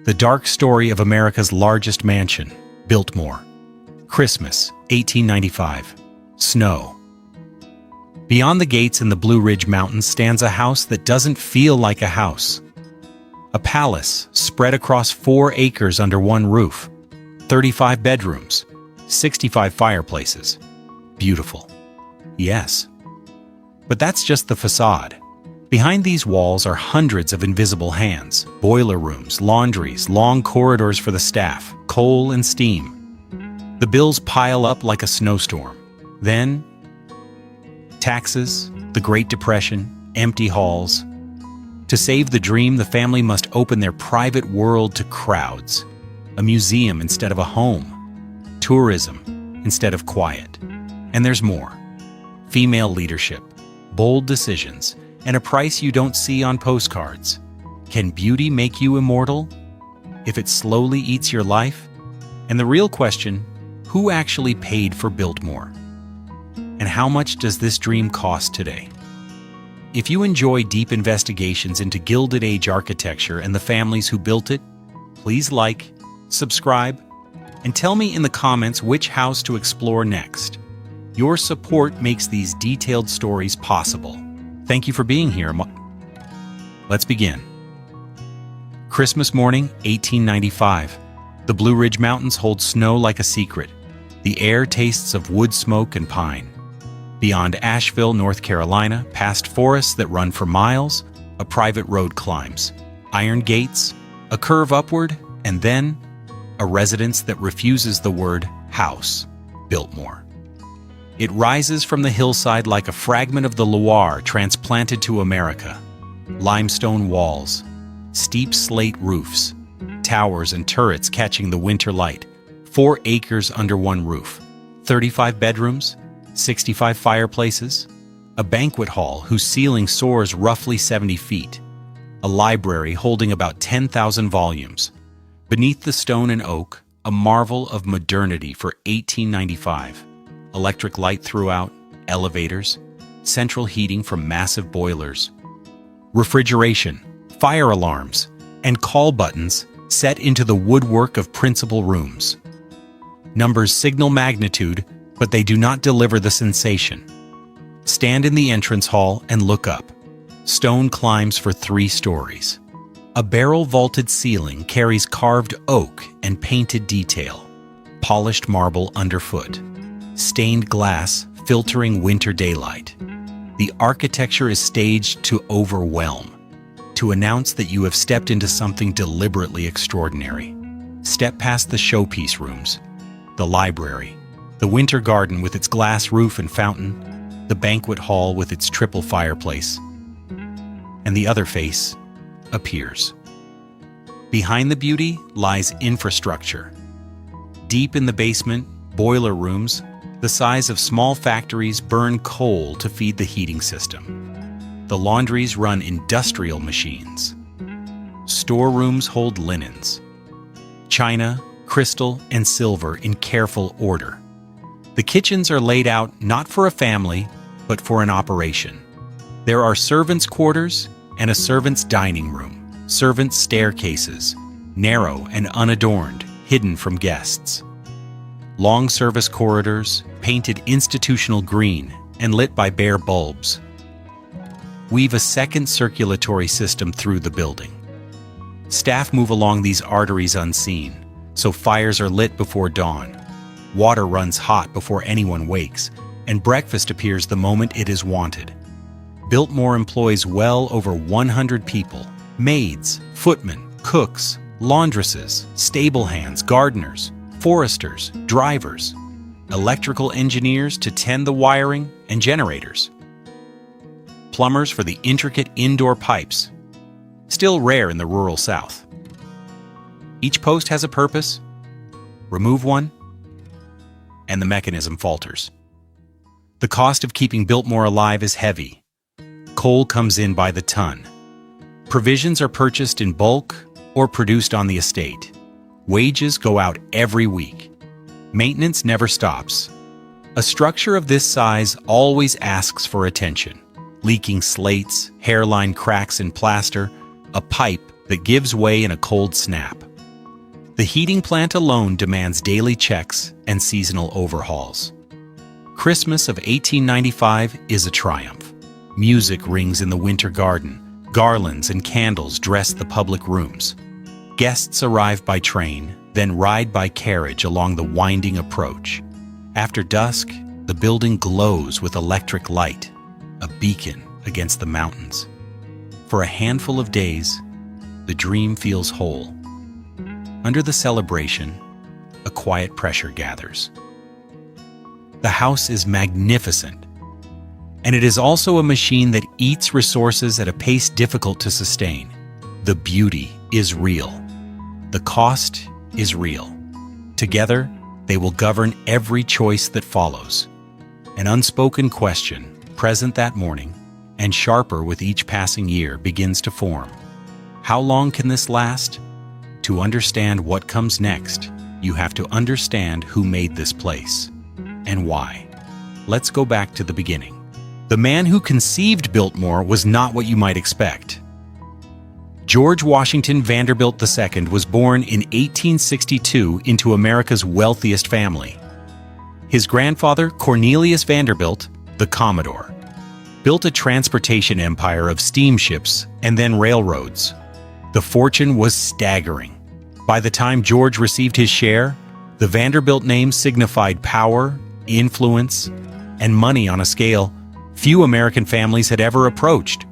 The dark story of America's largest mansion, Biltmore. Christmas, 1895. Snow. Beyond the gates in the Blue Ridge Mountains stands a house that doesn't feel like a house. A palace spread across 4 acres under one roof. 35 bedrooms, 65 fireplaces. Beautiful. Yes. But that's just the facade. Behind these walls are hundreds of invisible hands, boiler rooms, laundries, long corridors for the staff, coal and steam. The bills pile up like a snowstorm. Then, taxes, the Great Depression, empty halls. To save the dream, the family must open their private world to crowds. A museum instead of a home. Tourism instead of quiet. And there's more. Female leadership, bold decisions, and a price you don't see on postcards. Can beauty make you immortal? If it slowly eats your life? And the real question, who actually paid for Biltmore? And how much does this dream cost today? If you enjoy deep investigations into Gilded Age architecture and the families who built it, please like, subscribe, and tell me in the comments which house to explore next. Your support makes these detailed stories possible. Thank you for being here. Let's begin. Christmas morning, 1895. The Blue Ridge Mountains hold snow like a secret. The air tastes of wood smoke and pine. Beyond Asheville, North Carolina, past forests that run for miles, a private road climbs. Iron gates, a curve upward, and then a residence that refuses the word house, Biltmore. It rises from the hillside like a fragment of the Loire transplanted to America. Limestone walls, steep slate roofs, towers and turrets catching the winter light. 4 acres under one roof. 35 bedrooms, 65 fireplaces. A banquet hall whose ceiling soars roughly 70 feet. A library holding about 10,000 volumes. Beneath the stone and oak, a marvel of modernity for 1895. Electric light throughout, elevators, central heating from massive boilers, refrigeration, fire alarms, and call buttons set into the woodwork of principal rooms. Numbers signal magnitude, but they do not deliver the sensation. Stand in the entrance hall and look up. Stone climbs for 3 stories. A barrel-vaulted ceiling carries carved oak and painted detail, polished marble underfoot. Stained glass filtering winter daylight. The architecture is staged to overwhelm, to announce that you have stepped into something deliberately extraordinary. Step past the showpiece rooms, the library, the winter garden with its glass roof and fountain, the banquet hall with its triple fireplace, and the other face appears. Behind the beauty lies infrastructure. Deep in the basement, boiler rooms, the size of small factories, burn coal to feed the heating system. The laundries run industrial machines. Storerooms hold linens. China, crystal, and silver in careful order. The kitchens are laid out not for a family, but for an operation. There are servants' quarters and a servants' dining room, servants' staircases, narrow and unadorned, hidden from guests. Long service corridors, painted institutional green and lit by bare bulbs, weave a second circulatory system through the building. Staff move along these arteries unseen, so fires are lit before dawn. Water runs hot before anyone wakes, and breakfast appears the moment it is wanted. Biltmore employs well over 100 people: maids, footmen, cooks, laundresses, stable hands, gardeners, foresters, drivers, electrical engineers to tend the wiring and generators, plumbers for the intricate indoor pipes, still rare in the rural South. Each post has a purpose. Remove one, and the mechanism falters. The cost of keeping Biltmore alive is heavy. Coal comes in by the ton. Provisions are purchased in bulk or produced on the estate. Wages go out every week. Maintenance never stops. A structure of this size always asks for attention. Leaking slates, hairline cracks in plaster, a pipe that gives way in a cold snap. The heating plant alone demands daily checks and seasonal overhauls. Christmas of 1895 is a triumph. Music rings in the winter garden. Garlands and candles dress the public rooms. Guests arrive by train, then ride by carriage along the winding approach. After dusk, the building glows with electric light, a beacon against the mountains. For a handful of days, the dream feels whole. Under the celebration, a quiet pressure gathers. The house is magnificent, and it is also a machine that eats resources at a pace difficult to sustain. The beauty is real. The cost is real. Together, they will govern every choice that follows. An unspoken question, present that morning, and sharper with each passing year, begins to form. How long can this last? To understand what comes next, you have to understand who made this place and why. Let's go back to the beginning. The man who conceived Biltmore was not what you might expect. George Washington Vanderbilt II was born in 1862 into America's wealthiest family. His grandfather, Cornelius Vanderbilt, the Commodore, built a transportation empire of steamships and then railroads. The fortune was staggering. By the time George received his share, the Vanderbilt name signified power, influence, and money on a scale few American families had ever approached.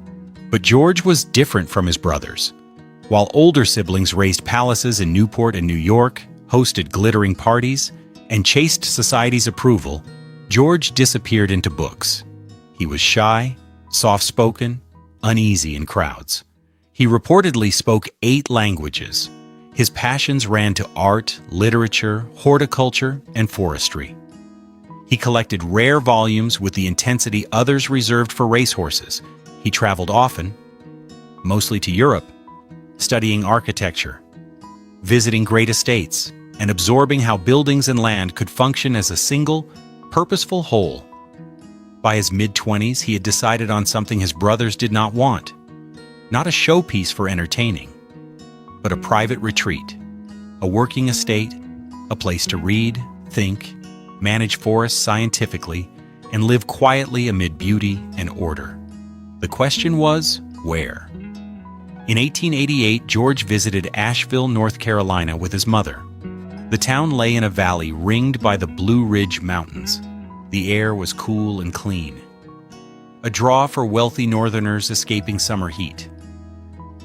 But George was different from his brothers. While older siblings raised palaces in Newport and New York, hosted glittering parties, and chased society's approval, George disappeared into books. He was shy, soft-spoken, uneasy in crowds. He reportedly spoke 8 languages. His passions ran to art, literature, horticulture, and forestry. He collected rare volumes with the intensity others reserved for racehorses. He traveled often, mostly to Europe, studying architecture, visiting great estates, and absorbing how buildings and land could function as a single, purposeful whole. By his mid-20s, he had decided on something his brothers did not want. Not a showpiece for entertaining, but a private retreat, a working estate, a place to read, think, manage forests scientifically, and live quietly amid beauty and order. The question was, where? In 1888, George visited Asheville, North Carolina with his mother. The town lay in a valley ringed by the Blue Ridge Mountains. The air was cool and clean, a draw for wealthy northerners escaping summer heat.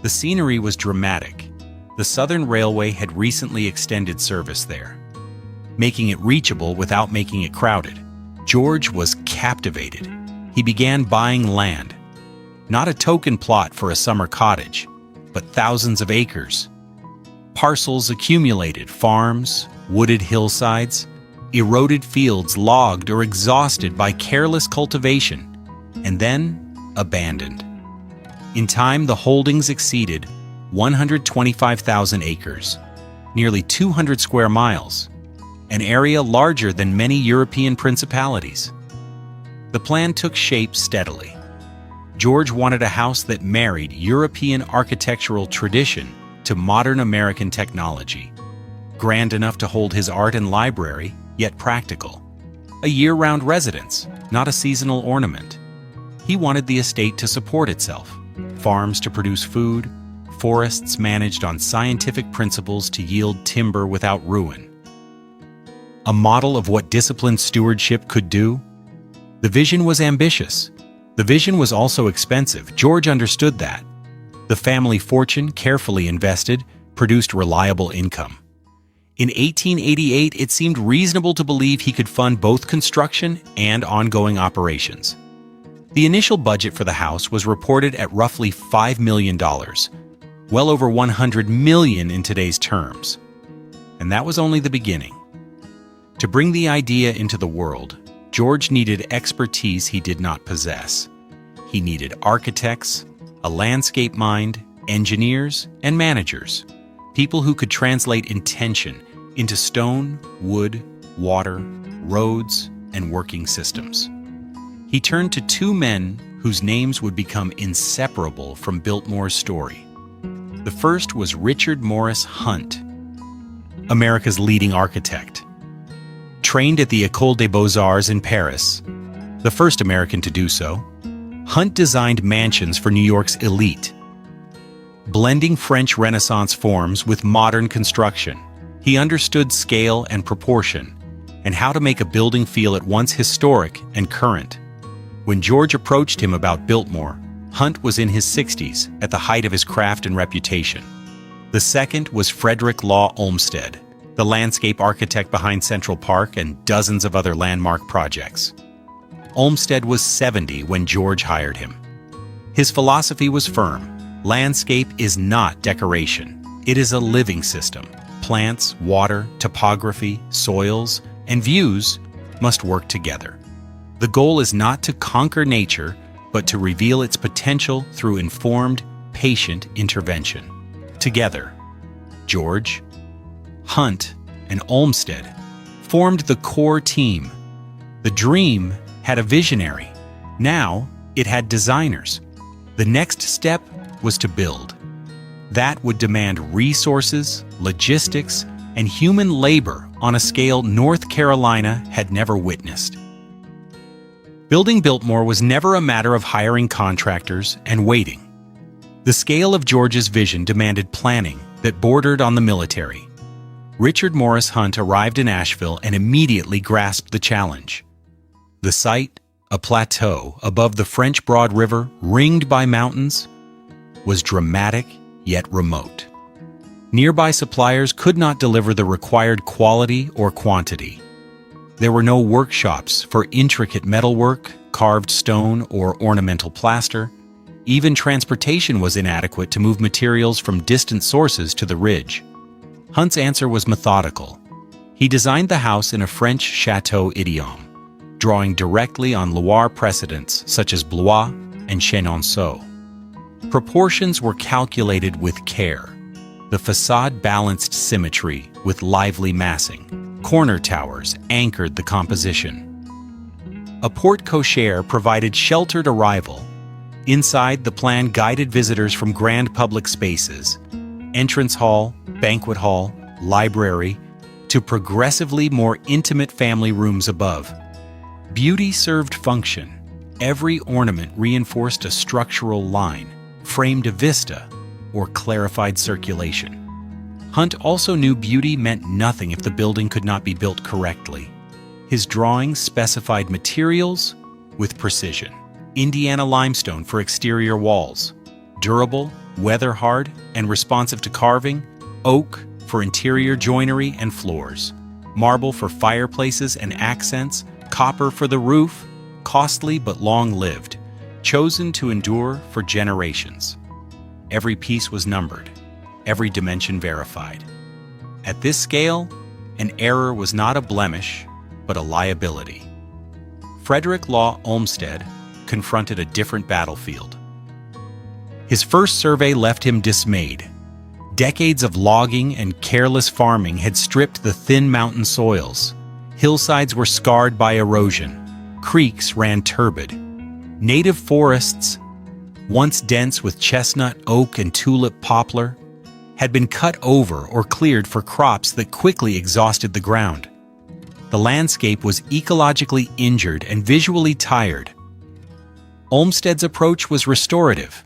The scenery was dramatic. The Southern Railway had recently extended service there, making it reachable without making it crowded. George was captivated. He began buying land, not a token plot for a summer cottage, but thousands of acres. Parcels accumulated, farms, wooded hillsides, eroded fields logged or exhausted by careless cultivation, and then abandoned. In time, the holdings exceeded 125,000 acres, nearly 200 square miles, an area larger than many European principalities. The plan took shape steadily. George wanted a house that married European architectural tradition to modern American technology, grand enough to hold his art and library, yet practical. A year-round residence, not a seasonal ornament. He wanted the estate to support itself, farms to produce food, forests managed on scientific principles to yield timber without ruin. A model of what disciplined stewardship could do? The vision was ambitious. The vision was also expensive. George understood that. The family fortune, carefully invested, produced reliable income. In 1888, it seemed reasonable to believe he could fund both construction and ongoing operations. The initial budget for the house was reported at roughly $5 million, well over $100 million in today's terms. And that was only the beginning. To bring the idea into the world, George needed expertise he did not possess. He needed architects, a landscape mind, engineers, and managers, people who could translate intention into stone, wood, water, roads, and working systems. He turned to 2 men whose names would become inseparable from Biltmore's story. The first was Richard Morris Hunt. America's leading architect. Trained at the École des Beaux-Arts in Paris, the first American to do so, Hunt designed mansions for New York's elite. Blending French Renaissance forms with modern construction, he understood scale and proportion, and how to make a building feel at once historic and current. When George approached him about Biltmore, Hunt was in his 60s, at the height of his craft and reputation. The second was Frederick Law Olmsted, the landscape architect behind Central Park and dozens of other landmark projects. Olmsted was 70 when George hired him. His philosophy was firm. Landscape is not decoration. It is a living system. Plants, water, topography, soils, and views must work together. The goal is not to conquer nature, but to reveal its potential through informed, patient intervention. Together, George, Hunt, and Olmsted formed the core team. The dream had a visionary. Now it had designers. The next step was to build. That would demand resources, logistics, and human labor on a scale North Carolina had never witnessed. Building Biltmore was never a matter of hiring contractors and waiting. The scale of George's vision demanded planning that bordered on the military. Richard Morris Hunt arrived in Asheville and immediately grasped the challenge. The site, a plateau above the French Broad River ringed by mountains, was dramatic yet remote. Nearby suppliers could not deliver the required quality or quantity. There were no workshops for intricate metalwork, carved stone, or ornamental plaster. Even transportation was inadequate to move materials from distant sources to the ridge. Hunt's answer was methodical. He designed the house in a French chateau idiom, drawing directly on Loire precedents such as Blois and Chenonceau. Proportions were calculated with care. The facade balanced symmetry with lively massing. Corner towers anchored the composition. A porte-cochere provided sheltered arrival. Inside, the plan guided visitors from grand public spaces, entrance hall, banquet hall, library, to progressively more intimate family rooms above. Beauty served function. Every ornament reinforced a structural line, framed a vista, or clarified circulation. Hunt also knew beauty meant nothing if the building could not be built correctly. His drawings specified materials with precision. Indiana limestone for exterior walls, durable, weather-hard, and responsive to carving, oak for interior joinery and floors, marble for fireplaces and accents, copper for the roof, costly but long-lived, chosen to endure for generations. Every piece was numbered, every dimension verified. At this scale, an error was not a blemish, but a liability. Frederick Law Olmsted confronted a different battlefield. His first survey left him dismayed. Decades of logging and careless farming had stripped the thin mountain soils. Hillsides were scarred by erosion. Creeks ran turbid. Native forests, once dense with chestnut, oak, and tulip poplar, had been cut over or cleared for crops that quickly exhausted the ground. The landscape was ecologically injured and visually tired. Olmsted's approach was restorative.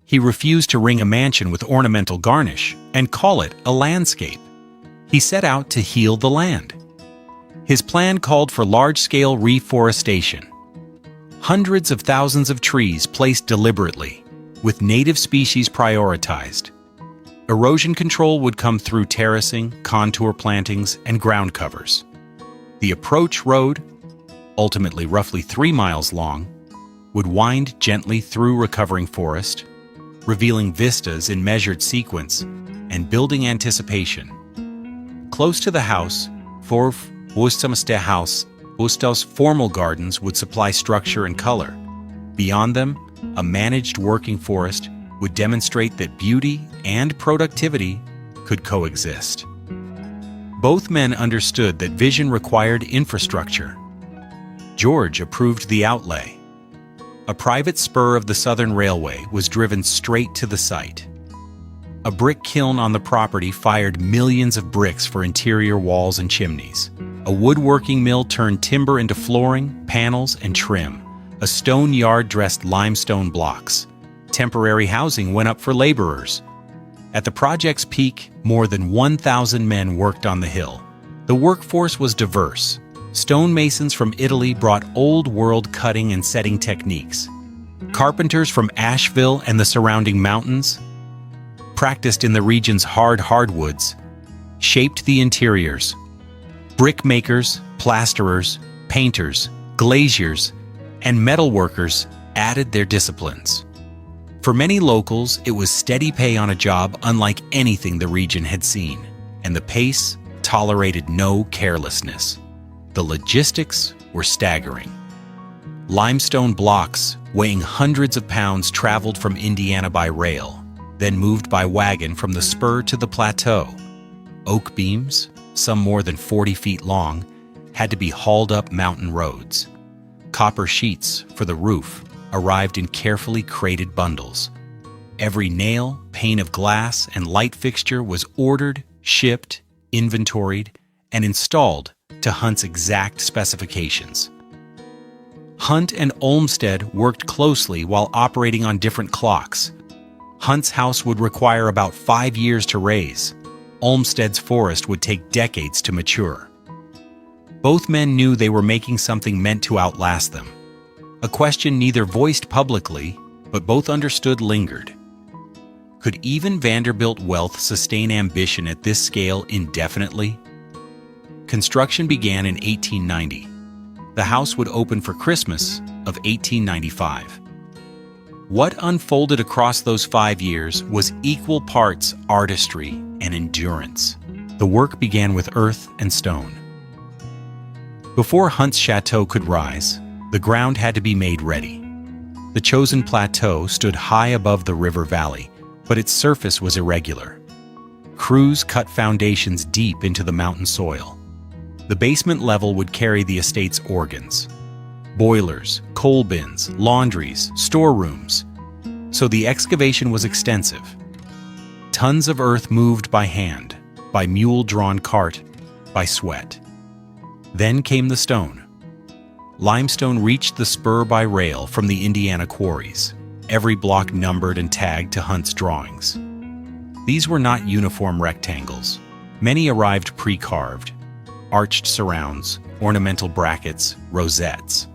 He refused to ring a mansion with ornamental garnish and call it a landscape. He set out to heal the land. His plan called for large-scale reforestation. Hundreds of thousands of trees placed deliberately, with native species prioritized. Erosion control would come through terracing, contour plantings, and ground covers. The approach road, ultimately roughly 3 miles long, would wind gently through recovering forest, revealing vistas in measured sequence and building anticipation. Close to the house, Host's formal gardens would supply structure and color. Beyond them, a managed working forest would demonstrate that beauty and productivity could coexist. Both men understood that vision required infrastructure. George approved the outlay. A private spur of the Southern Railway was driven straight to the site. A brick kiln on the property fired millions of bricks for interior walls and chimneys. A woodworking mill turned timber into flooring, panels, and trim. A stone yard dressed limestone blocks. Temporary housing went up for laborers. At the project's peak, more than 1,000 men worked on the hill. The workforce was diverse. Stonemasons from Italy brought old-world cutting and setting techniques. Carpenters from Asheville and the surrounding mountains practiced in the region's hard hardwoods, shaped the interiors. Brickmakers, plasterers, painters, glaziers, and metalworkers added their disciplines. For many locals, it was steady pay on a job unlike anything the region had seen, and the pace tolerated no carelessness. The logistics were staggering. Limestone blocks weighing hundreds of pounds traveled from Indiana by rail, then moved by wagon from the spur to the plateau. Oak beams, some more than 40 feet long, had to be hauled up mountain roads. Copper sheets for the roof arrived in carefully crated bundles. Every nail, pane of glass, and light fixture was ordered, shipped, inventoried, and installed to Hunt's exact specifications. Hunt and Olmsted worked closely while operating on different clocks. Hunt's house would require about 5 years to raise. Olmsted's forest would take decades to mature. Both men knew they were making something meant to outlast them. A question neither voiced publicly, but both understood lingered. Could even Vanderbilt wealth sustain ambition at this scale indefinitely? Construction began in 1890. The house would open for Christmas of 1895. What unfolded across those 5 years was equal parts artistry and endurance. The work began with earth and stone. Before Hunt's chateau could rise, the ground had to be made ready. The chosen plateau stood high above the river valley, but its surface was irregular. Crews cut foundations deep into the mountain soil. The basement level would carry the estate's organs. Boilers, coal bins, laundries, storerooms. So the excavation was extensive. Tons of earth moved by hand, by mule-drawn cart, by sweat. Then came the stone. Limestone reached the spur by rail from the Indiana quarries, every block numbered and tagged to Hunt's drawings. These were not uniform rectangles. Many arrived pre-carved, arched surrounds, ornamental brackets, rosettes.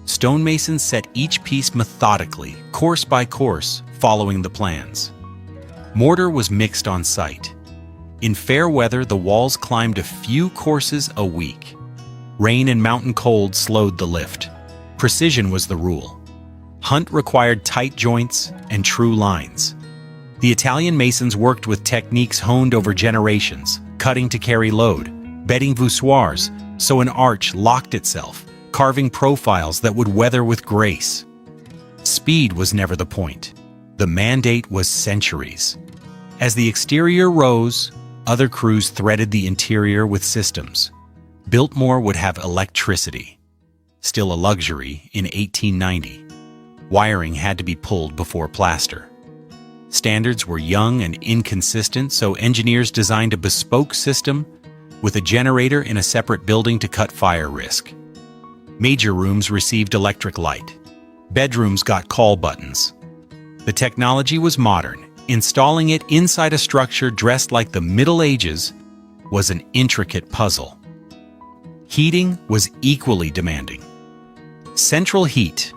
Stonemasons set each piece methodically, course by course, following the plans. Mortar was mixed on site. In fair weather, the walls climbed a few courses a week. Rain and mountain cold slowed the lift. Precision was the rule. Hunt required tight joints and true lines. The Italian masons worked with techniques honed over generations, cutting to carry load, bedding voussoirs so an arch locked itself, carving profiles that would weather with grace. Speed was never the point. The mandate was centuries. As the exterior rose, other crews threaded the interior with systems. Biltmore would have electricity. Still a luxury in 1890. Wiring had to be pulled before plaster. Standards were young and inconsistent, so engineers designed a bespoke system with a generator in a separate building to cut fire risk. Major rooms received electric light. Bedrooms got call buttons. The technology was modern. Installing it inside a structure dressed like the Middle Ages was an intricate puzzle. Heating was equally demanding. Central heat,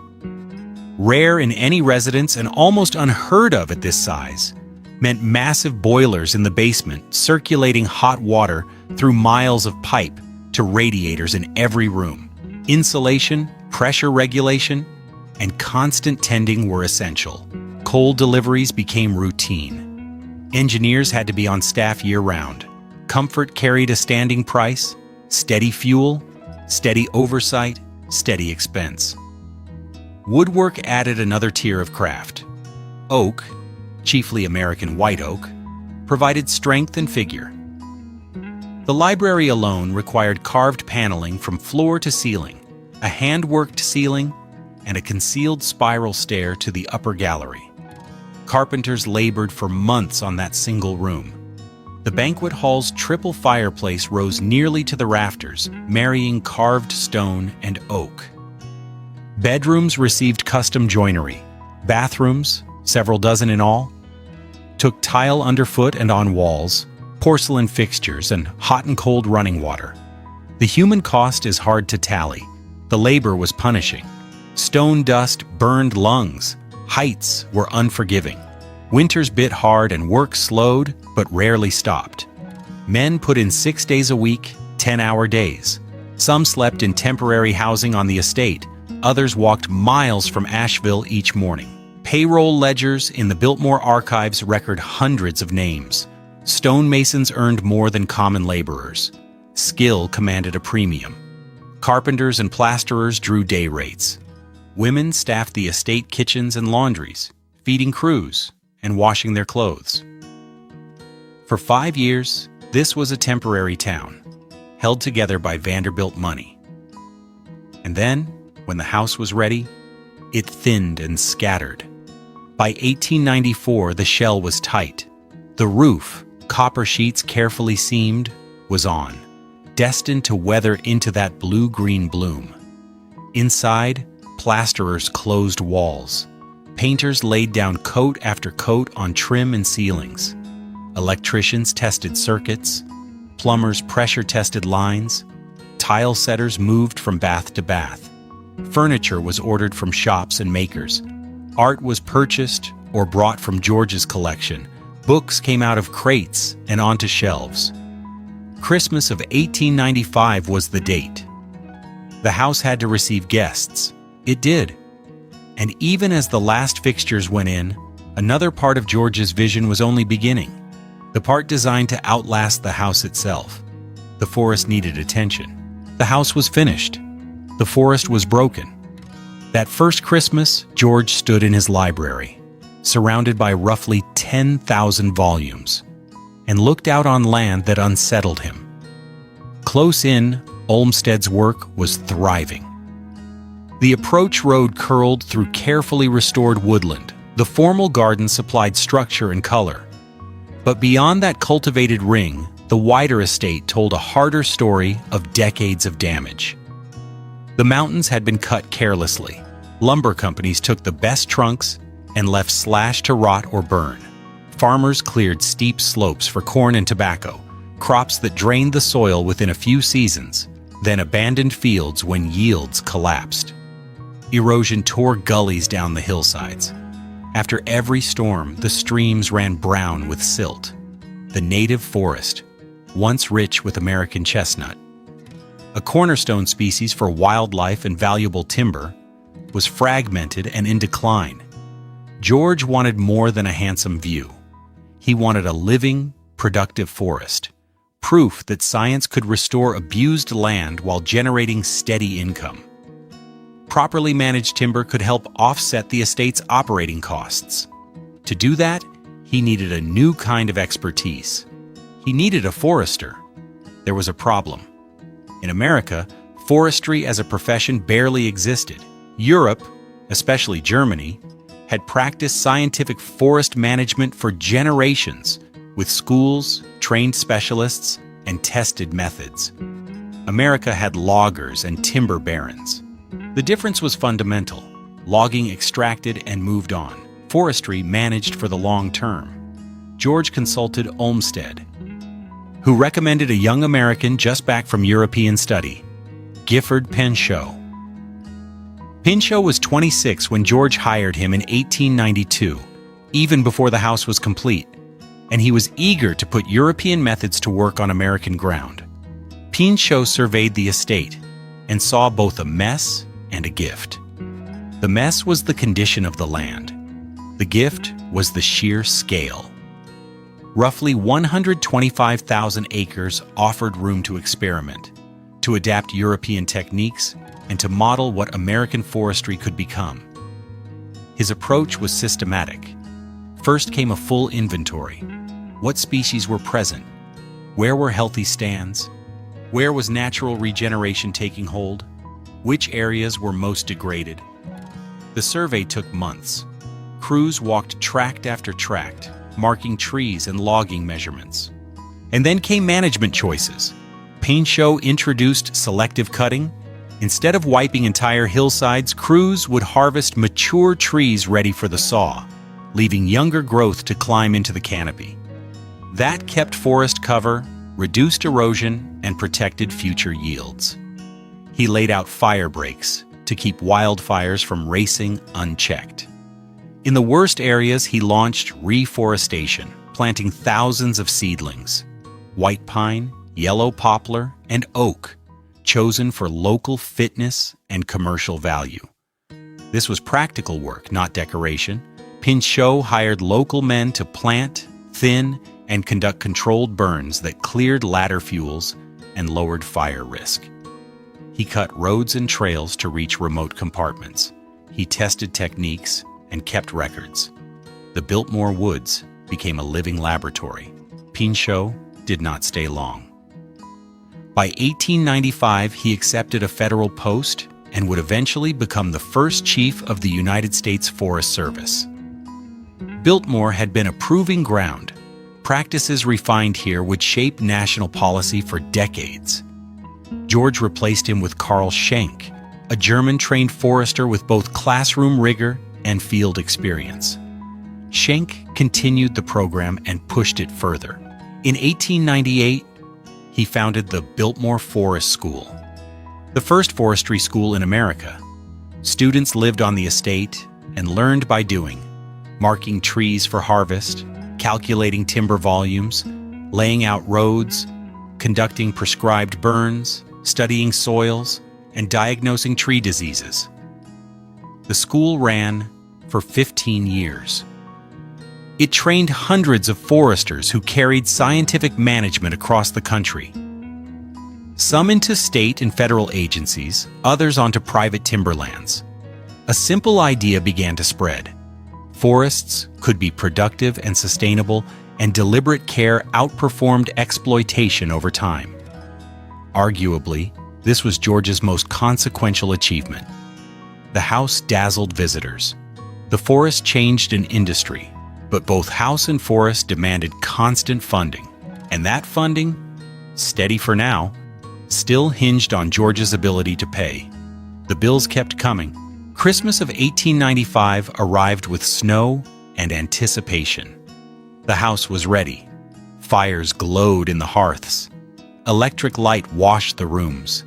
rare in any residence and almost unheard of at this size, meant massive boilers in the basement circulating hot water through miles of pipe to radiators in every room. Insulation, pressure regulation, and constant tending were essential. Coal deliveries became routine. Engineers had to be on staff year-round. Comfort carried a standing price, steady fuel, steady oversight, steady expense. Woodwork added another tier of craft. Oak, chiefly American white oak, provided strength and figure. The library alone required carved paneling from floor to ceiling, a hand-worked ceiling, and a concealed spiral stair to the upper gallery. Carpenters labored for months on that single room. The banquet hall's triple fireplace rose nearly to the rafters, marrying carved stone and oak. Bedrooms received custom joinery. Bathrooms, several dozen in all, took tile underfoot and on walls, porcelain fixtures, and hot and cold running water. The human cost is hard to tally. The labor was punishing. Stone dust burned lungs. Heights were unforgiving. Winters bit hard and work slowed, but rarely stopped. Men put in 6 days a week, 10-hour days. Some slept in temporary housing on the estate. Others walked miles from Asheville each morning. Payroll ledgers in the Biltmore archives record hundreds of names. Stonemasons earned more than common laborers. Skill commanded a premium. Carpenters and plasterers drew day rates. Women staffed the estate kitchens and laundries, feeding crews and washing their clothes. For 5 years, this was a temporary town, held together by Vanderbilt money. And then, when the house was ready, it thinned and scattered. By 1894, the shell was tight. The roof, copper sheets carefully seamed, was on, destined to weather into that blue-green bloom. Inside, plasterers closed walls. Painters laid down coat after coat on trim and ceilings. Electricians tested circuits. Plumbers pressure-tested lines. Tile setters moved from bath to bath. Furniture was ordered from shops and makers. Art was purchased or brought from George's collection. Books came out of crates and onto shelves. Christmas of 1895 was the date. The house had to receive guests. It did. And even as the last fixtures went in, another part of George's vision was only beginning. The part designed to outlast the house itself. The forest needed attention. The house was finished. The forest was broken. That first Christmas, George stood in his library, surrounded by roughly 10,000 volumes, and looked out on land that unsettled him. Close in, Olmsted's work was thriving. The approach road curled through carefully restored woodland. The formal garden supplied structure and color. But beyond that cultivated ring, the wider estate told a harder story of decades of damage. The mountains had been cut carelessly. Lumber companies took the best trunks and left slashed to rot or burn. Farmers cleared steep slopes for corn and tobacco, crops that drained the soil within a few seasons, then abandoned fields when yields collapsed. Erosion tore gullies down the hillsides. After every storm, the streams ran brown with silt. The native forest, once rich with American chestnut, a cornerstone species for wildlife and valuable timber, was fragmented and in decline. George wanted more than a handsome view. He wanted a living, productive forest, proof that science could restore abused land while generating steady income. Properly managed timber could help offset the estate's operating costs. To do that, he needed a new kind of expertise. He needed a forester. There was a problem. In America, forestry as a profession barely existed. Europe, especially Germany, had practiced scientific forest management for generations, with schools, trained specialists, and tested methods. America had loggers and timber barons. The difference was fundamental. Logging extracted and moved on. Forestry managed for the long term. George consulted Olmsted, who recommended a young American just back from European study, Gifford Pinchot. Pinchot was 26 when George hired him in 1892, even before the house was complete, and he was eager to put European methods to work on American ground. Pinchot surveyed the estate and saw both a mess and a gift. The mess was the condition of the land. The gift was the sheer scale. Roughly 125,000 acres offered room to experiment, to adapt European techniques, and to model what American forestry could become. His approach was systematic. First came a full inventory. What species were present? Where were healthy stands? Where was natural regeneration taking hold? Which areas were most degraded? The survey took months. Crews walked tract after tract, marking trees and logging measurements. And then came management choices. Pinchot introduced selective cutting. Instead of wiping entire hillsides, crews would harvest mature trees ready for the saw, leaving younger growth to climb into the canopy. That kept forest cover, reduced erosion, and protected future yields. He laid out fire breaks to keep wildfires from racing unchecked. In the worst areas, he launched reforestation, planting thousands of seedlings. White pine, yellow poplar, and oak, chosen for local fitness and commercial value. This was practical work, not decoration. Pinchot hired local men to plant, thin, and conduct controlled burns that cleared ladder fuels and lowered fire risk. He cut roads and trails to reach remote compartments. He tested techniques and kept records. The Biltmore Woods became a living laboratory. Pinchot did not stay long. By 1895, he accepted a federal post and would eventually become the first chief of the United States Forest Service. Biltmore had been a proving ground. Practices refined here would shape national policy for decades. George replaced him with Carl Schenk, a German-trained forester with both classroom rigor and field experience. Schenk continued the program and pushed it further. In 1898, he founded the Biltmore Forest School, the first forestry school in America. Students lived on the estate and learned by doing, marking trees for harvest, calculating timber volumes, laying out roads, conducting prescribed burns, studying soils, and diagnosing tree diseases. The school ran for 15 years. It trained hundreds of foresters who carried scientific management across the country. Some into state and federal agencies, others onto private timberlands. A simple idea began to spread. Forests could be productive and sustainable, and deliberate care outperformed exploitation over time. Arguably, this was George's most consequential achievement. The house dazzled visitors. The forest changed an industry, but both house and forest demanded constant funding, and that funding, steady for now, still hinged on George's ability to pay. The bills kept coming. Christmas of 1895 arrived with snow and anticipation. The house was ready. Fires glowed in the hearths. Electric light washed the rooms.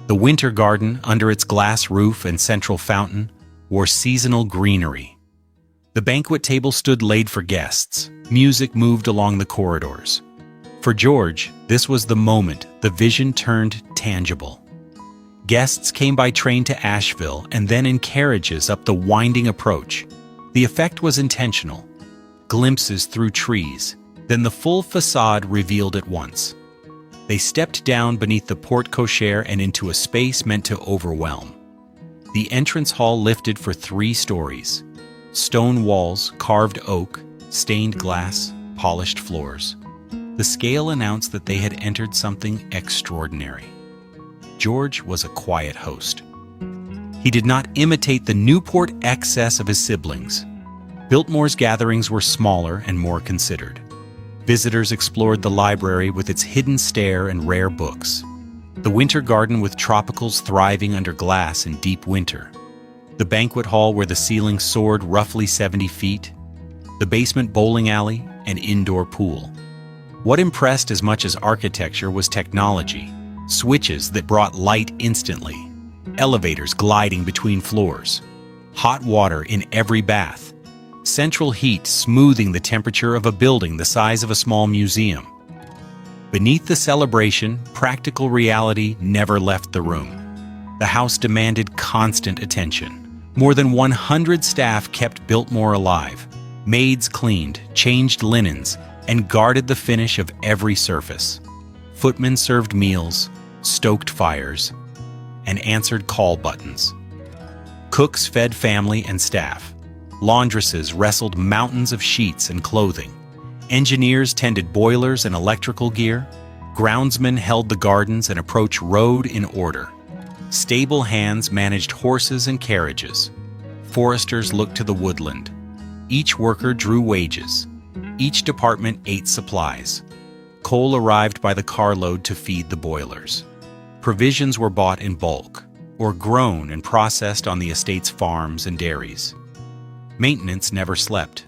The winter garden, under its glass roof and central fountain, wore seasonal greenery. The banquet table stood laid for guests. Music moved along the corridors. For George, this was the moment the vision turned tangible. Guests came by train to Asheville and then in carriages up the winding approach. The effect was intentional. Glimpses through trees, then the full facade revealed at once. They stepped down beneath the porte-cochere and into a space meant to overwhelm. The entrance hall lifted for 3 stories. Stone walls, carved oak, stained glass, polished floors. The scale announced that they had entered something extraordinary. George was a quiet host. He did not imitate the Newport excess of his siblings. Biltmore's gatherings were smaller and more considered. Visitors explored the library with its hidden stair and rare books, the winter garden with tropicals thriving under glass in deep winter, the banquet hall where the ceiling soared roughly 70 feet, the basement bowling alley, and indoor pool. What impressed as much as architecture was technology. Switches that brought light instantly, elevators gliding between floors, hot water in every bath, central heat smoothing the temperature of a building the size of a small museum. Beneath the celebration, practical reality never left the room. The house demanded constant attention. More than 100 staff kept Biltmore alive. Maids cleaned, changed linens, and guarded the finish of every surface. Footmen served meals, stoked fires, and answered call buttons. Cooks fed family and staff. Laundresses wrestled mountains of sheets and clothing. Engineers tended boilers and electrical gear. Groundsmen held the gardens and approached road in order. Stable hands managed horses and carriages. Foresters looked to the woodland. Each worker drew wages. Each department ate supplies. Coal arrived by the carload to feed the boilers. Provisions were bought in bulk, or grown and processed on the estate's farms and dairies. Maintenance never slept.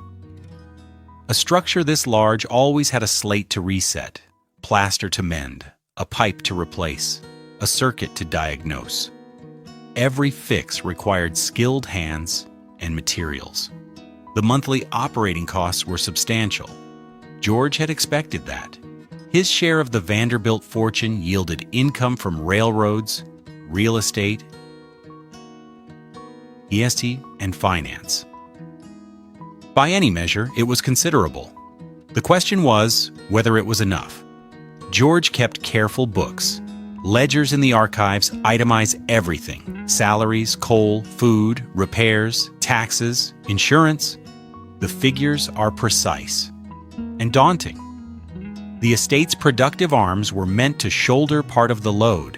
A structure this large always had a slate to reset, plaster to mend, a pipe to replace, a circuit to diagnose. Every fix required skilled hands and materials. The monthly operating costs were substantial. George had expected that. His share of the Vanderbilt fortune yielded income from railroads, real estate, EST, and finance. By any measure, it was considerable. The question was whether it was enough. George kept careful books. Ledgers in the archives itemize everything: salaries, coal, food, repairs, taxes, insurance. The figures are precise and daunting. The estate's productive arms were meant to shoulder part of the load.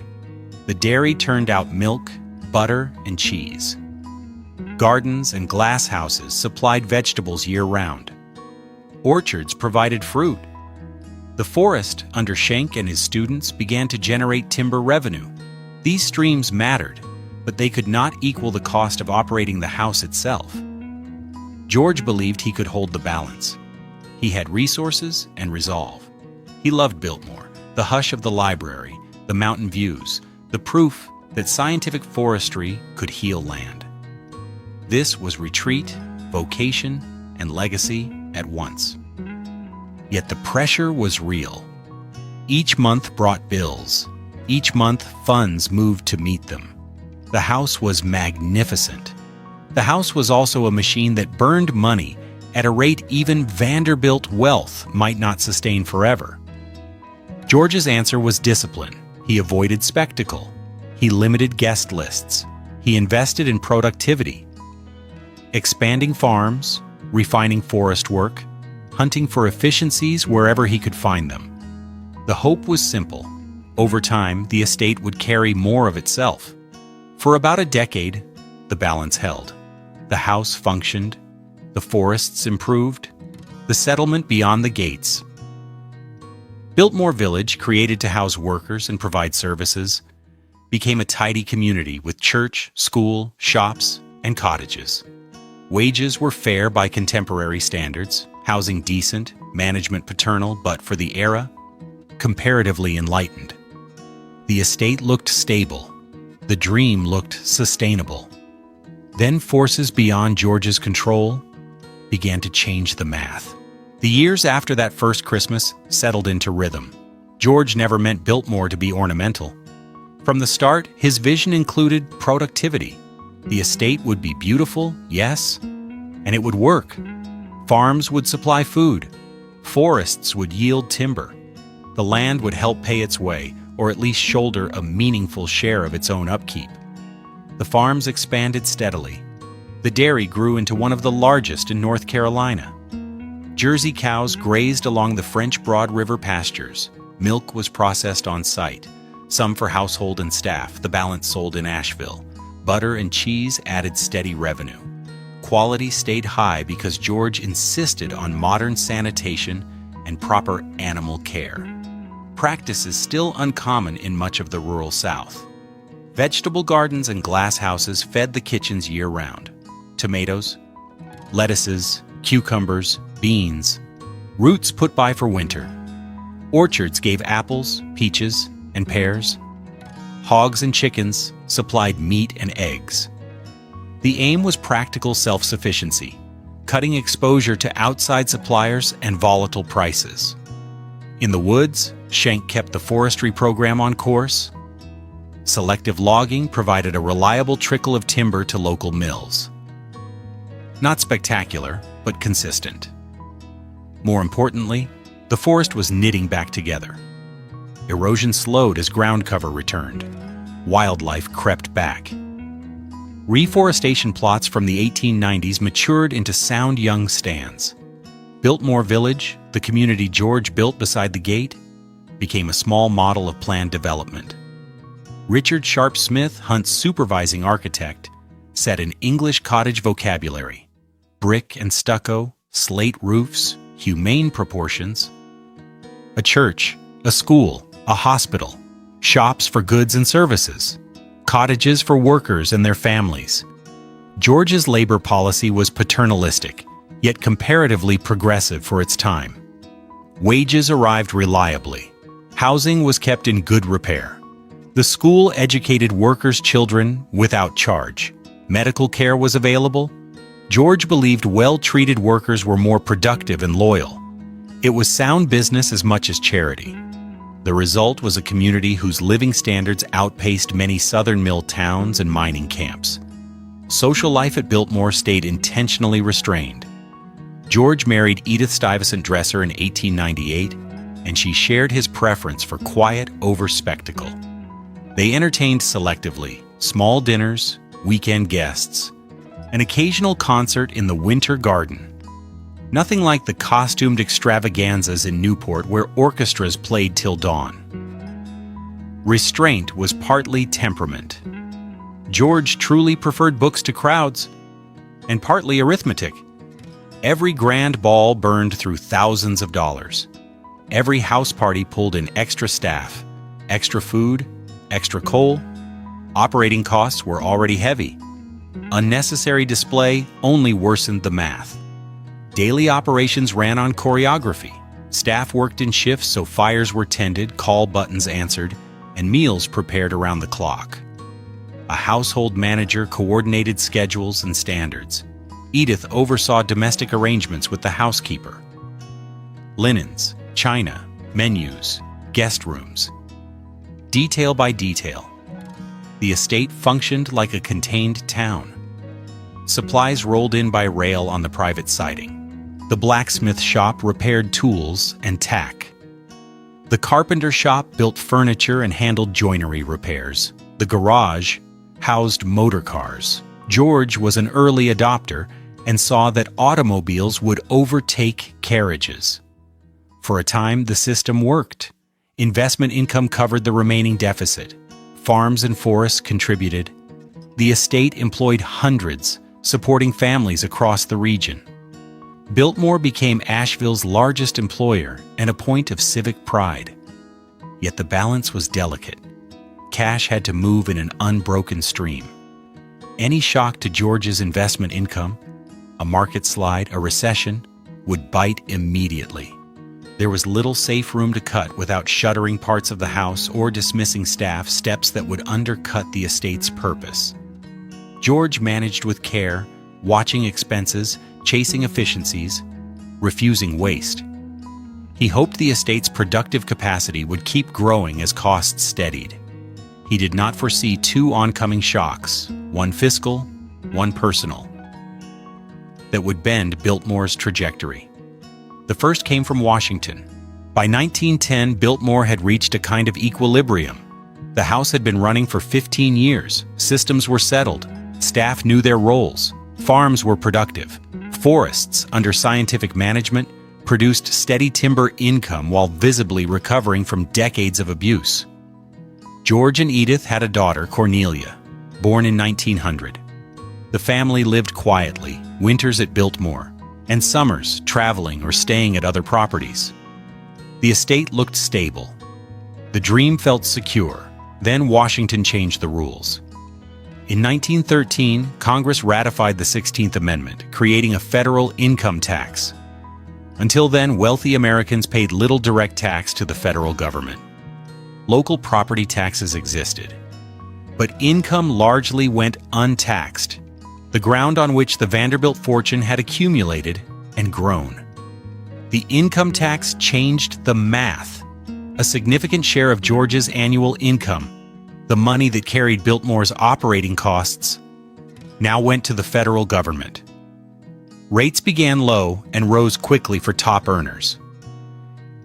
The dairy turned out milk, butter, and cheese. Gardens and glass houses supplied vegetables year-round. Orchards provided fruit. The forest, under Schenck and his students, began to generate timber revenue. These streams mattered, but they could not equal the cost of operating the house itself. George believed he could hold the balance. He had resources and resolve. He loved Biltmore, the hush of the library, the mountain views, the proof that scientific forestry could heal land. This was retreat, vocation, and legacy at once. Yet the pressure was real. Each month brought bills. Each month funds moved to meet them. The house was magnificent. The house was also a machine that burned money at a rate even Vanderbilt wealth might not sustain forever. George's answer was discipline. He avoided spectacle. He limited guest lists. He invested in productivity. Expanding farms, refining forest work, hunting for efficiencies wherever he could find them. The hope was simple. Over time, the estate would carry more of itself. For about a decade, the balance held. The house functioned, the forests improved, the settlement beyond the gates. Biltmore Village, created to house workers and provide services, became a tidy community with church, school, shops, and cottages. Wages were fair by contemporary standards, housing decent, management paternal, but for the era, comparatively enlightened. The estate looked stable. The dream looked sustainable. Then forces beyond George's control began to change the math. The years after that first Christmas settled into rhythm. George never meant Biltmore to be ornamental. From the start, his vision included productivity. The estate would be beautiful, yes, and it would work. Farms would supply food. Forests would yield timber. The land would help pay its way, or at least shoulder a meaningful share of its own upkeep. The farms expanded steadily. The dairy grew into one of the largest in North Carolina. Jersey cows grazed along the French Broad River pastures. Milk was processed on site, some for household and staff, the balance sold in Asheville. Butter and cheese added steady revenue. Quality stayed high because George insisted on modern sanitation and proper animal care. Practices still uncommon in much of the rural South. Vegetable gardens and glass houses fed the kitchens year-round. Tomatoes, lettuces, cucumbers, beans, roots put by for winter. Orchards gave apples, peaches, and pears. Hogs and chickens supplied meat and eggs. The aim was practical self-sufficiency, cutting exposure to outside suppliers and volatile prices. In the woods, Schenck kept the forestry program on course. Selective logging provided a reliable trickle of timber to local mills. Not spectacular, but consistent. More importantly, the forest was knitting back together. Erosion slowed as ground cover returned. Wildlife crept back. Reforestation plots from the 1890s matured into sound young stands. Biltmore Village, the community George built beside the gate, became a small model of planned development. Richard Sharp Smith, Hunt's supervising architect, set an English cottage vocabulary. brick and stucco, slate roofs, humane proportions. A church, a school, a hospital, shops for goods and services, cottages for workers and their families. George's labor policy was paternalistic, yet comparatively progressive for its time. Wages arrived reliably. Housing was kept in good repair. The school educated workers' children without charge. Medical care was available. George believed well-treated workers were more productive and loyal. It was sound business as much as charity. The result was a community whose living standards outpaced many southern mill towns and mining camps. Social life at Biltmore stayed intentionally restrained. George married Edith Stuyvesant Dresser in 1898, and she shared his preference for quiet over spectacle. They entertained selectively, small dinners, weekend guests, an occasional concert in the Winter Garden. Nothing like the costumed extravaganzas in Newport where orchestras played till dawn. Restraint was partly temperament. George truly preferred books to crowds, and partly arithmetic. Every grand ball burned through thousands of dollars. Every house party pulled in extra staff, extra food, extra coal. Operating costs were already heavy. Unnecessary display only worsened the math. Daily operations ran on choreography. Staff worked in shifts so fires were tended, call buttons answered, and meals prepared around the clock. A household manager coordinated schedules and standards. Edith oversaw domestic arrangements with the housekeeper. Linens, china, menus, guest rooms. Detail by detail. The estate functioned like a contained town. Supplies rolled in by rail on the private siding. The blacksmith shop repaired tools and tack. The carpenter shop built furniture and handled joinery repairs. The garage housed motor cars. George was an early adopter and saw that automobiles would overtake carriages. For a time, the system worked. Investment income covered the remaining deficit. Farms and forests contributed. The estate employed hundreds, supporting families across the region. Biltmore became Asheville's largest employer and a point of civic pride. Yet the balance was delicate. Cash had to move in an unbroken stream. Any shock to George's investment income, a market slide, a recession, would bite immediately. There was little safe room to cut without shuttering parts of the house or dismissing staff, steps that would undercut the estate's purpose. George managed with care, watching expenses, chasing efficiencies, refusing waste. He hoped the estate's productive capacity would keep growing as costs steadied. He did not foresee two oncoming shocks, one fiscal, one personal, that would bend Biltmore's trajectory. The first came from Washington. By 1910, Biltmore had reached a kind of equilibrium. The house had been running for 15 years. Systems were settled. Staff knew their roles. Farms were productive. Forests, under scientific management, produced steady timber income while visibly recovering from decades of abuse. George and Edith had a daughter, Cornelia, born in 1900. The family lived quietly, winters at Biltmore, and summers traveling or staying at other properties. The estate looked stable. The dream felt secure. Then Washington changed the rules. In 1913, Congress ratified the 16th Amendment, creating a federal income tax. Until then, wealthy Americans paid little direct tax to the federal government. Local property taxes existed, but income largely went untaxed, the ground on which the Vanderbilt fortune had accumulated and grown. The income tax changed the math. A significant share of George's annual income, the money that carried Biltmore's operating costs, now went to the federal government. Rates began low and rose quickly for top earners.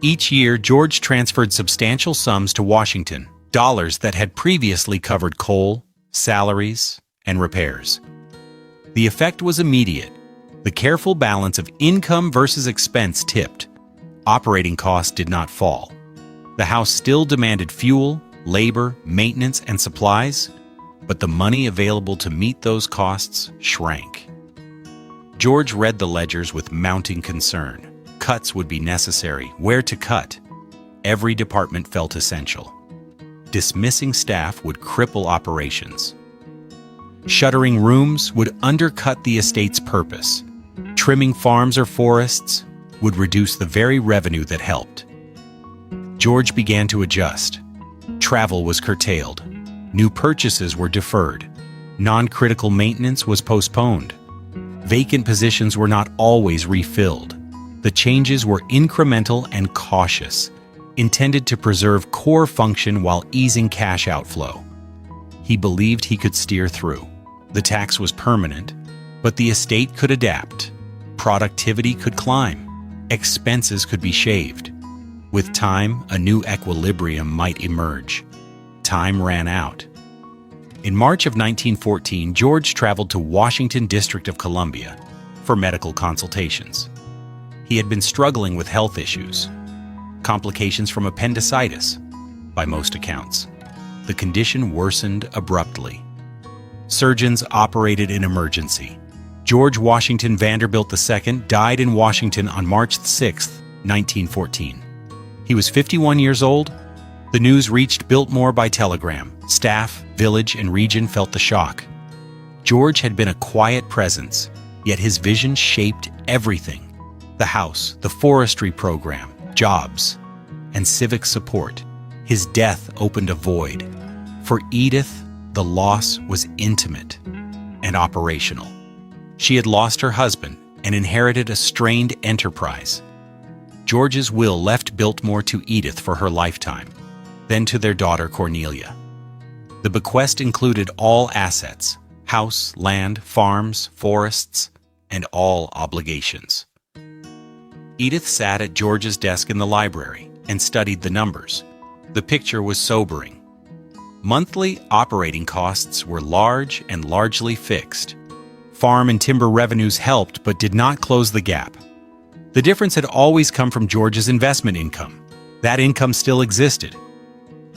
Each year, George transferred substantial sums to Washington, dollars that had previously covered coal, salaries, and repairs. The effect was immediate. The careful balance of income versus expense tipped. Operating costs did not fall. The house still demanded fuel, labor, maintenance, and supplies, but the money available to meet those costs shrank. George read the ledgers with mounting concern. Cuts would be necessary. Where to cut? Every department felt essential. Dismissing staff would cripple operations. Shuttering rooms would undercut the estate's purpose. Trimming farms or forests would reduce the very revenue that helped. George began to adjust. Travel was curtailed. New purchases were deferred. Non-critical maintenance was postponed. Vacant positions were not always refilled. The changes were incremental and cautious, intended to preserve core function while easing cash outflow. He believed he could steer through. The tax was permanent, but the estate could adapt. Productivity could climb. Expenses could be shaved. With time, a new equilibrium might emerge. Time ran out. In March of 1914, George traveled to Washington, District of Columbia, for medical consultations. He had been struggling with health issues, complications from appendicitis, by most accounts. The condition worsened abruptly. Surgeons operated in emergency. George Washington Vanderbilt II died in Washington on March 6, 1914. He was 51 years old. The news reached Biltmore by telegram. Staff, village, and region felt the shock. George had been a quiet presence, yet his vision shaped everything. The house, the forestry program, jobs, and civic support. His death opened a void. For Edith, the loss was intimate and operational. She had lost her husband and inherited a strained enterprise. George's will left Biltmore to Edith for her lifetime, then to their daughter Cornelia. The bequest included all assets: house, land, farms, forests, and all obligations. Edith sat at George's desk in the library and studied the numbers. The picture was sobering. Monthly operating costs were large and largely fixed. Farm and timber revenues helped but did not close the gap. The difference had always come from George's investment income. That income still existed.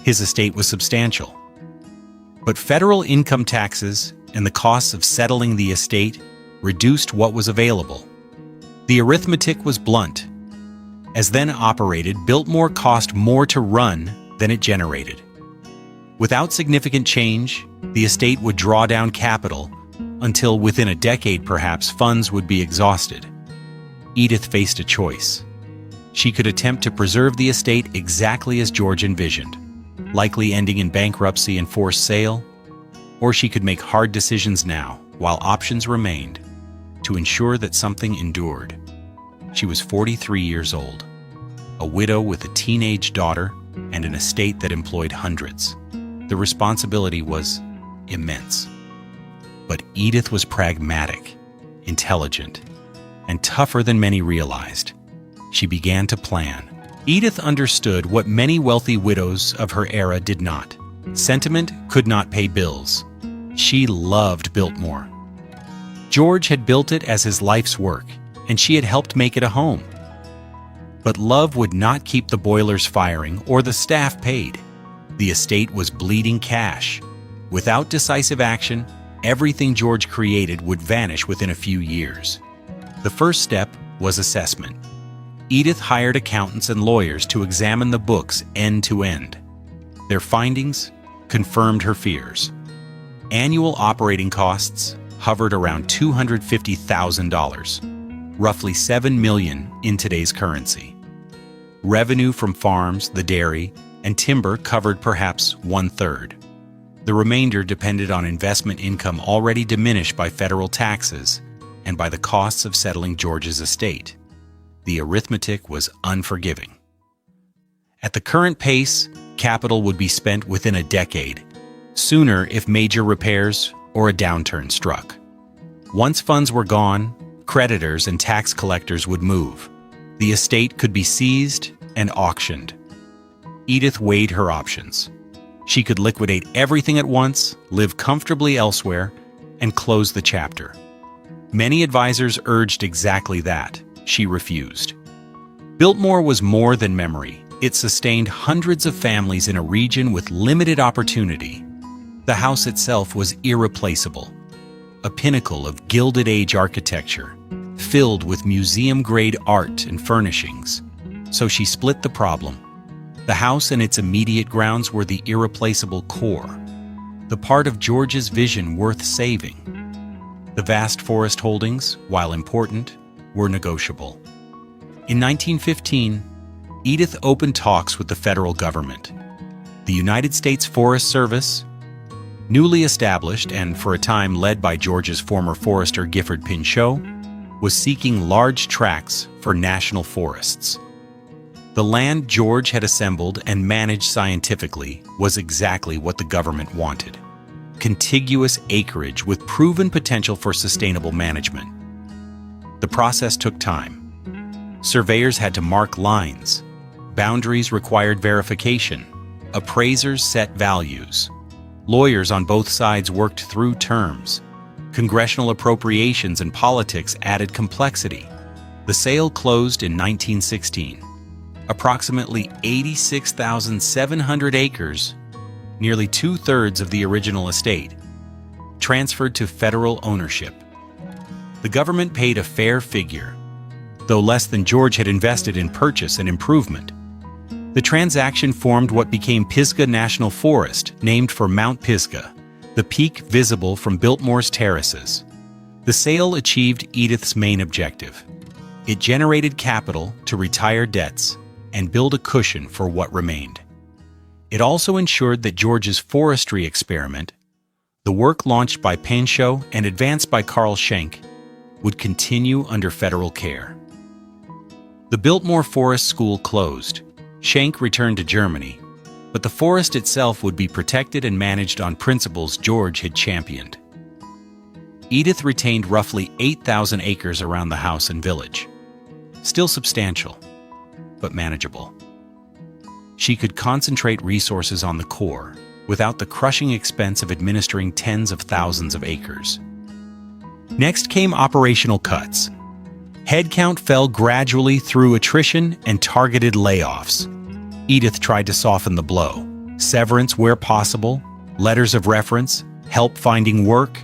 His estate was substantial. But federal income taxes and the costs of settling the estate reduced what was available. The arithmetic was blunt. As then operated, Biltmore cost more to run than it generated. Without significant change, the estate would draw down capital until within a decade perhaps funds would be exhausted. Edith faced a choice. She could attempt to preserve the estate exactly as George envisioned, likely ending in bankruptcy and forced sale, or she could make hard decisions now, while options remained, to ensure that something endured. She was 43 years old, a widow with a teenage daughter and an estate that employed hundreds. The responsibility was immense. But Edith was pragmatic, intelligent, and tougher than many realized. She began to plan. Edith understood what many wealthy widows of her era did not. Sentiment could not pay bills. She loved Biltmore. George had built it as his life's work, and she had helped make it a home. But love would not keep the boilers firing or the staff paid. The estate was bleeding cash. Without decisive action, everything George created would vanish within a few years. The first step was assessment. Edith hired accountants and lawyers to examine the books end to end. Their findings confirmed her fears. Annual operating costs hovered around $250,000, roughly $7 million in today's currency. Revenue from farms, the dairy, and timber covered perhaps 1/3. The remainder depended on investment income already diminished by federal taxes and by the costs of settling George's estate. The arithmetic was unforgiving. At the current pace, capital would be spent within a decade, sooner if major repairs or a downturn struck. Once funds were gone, creditors and tax collectors would move. The estate could be seized and auctioned. Edith weighed her options. She could liquidate everything at once, live comfortably elsewhere, and close the chapter. Many advisors urged exactly that. She refused. Biltmore was more than memory. It sustained hundreds of families in a region with limited opportunity. The house itself was irreplaceable. a pinnacle of Gilded Age architecture, filled with museum-grade art and furnishings. So she split the problem. The house and its immediate grounds were the irreplaceable core, the part of George's vision worth saving. The vast forest holdings, while important, were negotiable. In 1915, Edith opened talks with the federal government. The United States Forest Service, newly established and for a time led by George's former forester Gifford Pinchot, was seeking large tracts for national forests. The land George had assembled and managed scientifically was exactly what the government wanted: contiguous acreage with proven potential for sustainable management. The process took time. Surveyors had to mark lines. Boundaries required verification. Appraisers set values. Lawyers on both sides worked through terms. Congressional appropriations and politics added complexity. The sale closed in 1916. Approximately 86,700 acres, nearly two-thirds of the original estate, transferred to federal ownership. The government paid a fair figure, though less than George had invested in purchase and improvement. The transaction formed what became Pisgah National Forest, named for Mount Pisgah, the peak visible from Biltmore's terraces. The sale achieved Edith's main objective. It generated capital to retire debts and build a cushion for what remained. It also ensured that George's forestry experiment, the work launched by Pinchot and advanced by Carl Schenck, would continue under federal care. The Biltmore Forest School closed. Schenck returned to Germany, but the forest itself would be protected and managed on principles George had championed. Edith retained roughly 8,000 acres around the house and village. Still substantial, but manageable. She could concentrate resources on the core without the crushing expense of administering tens of thousands of acres. Next came operational cuts. Headcount fell gradually through attrition and targeted layoffs. Edith tried to soften the blow. Severance where possible, letters of reference, help finding work.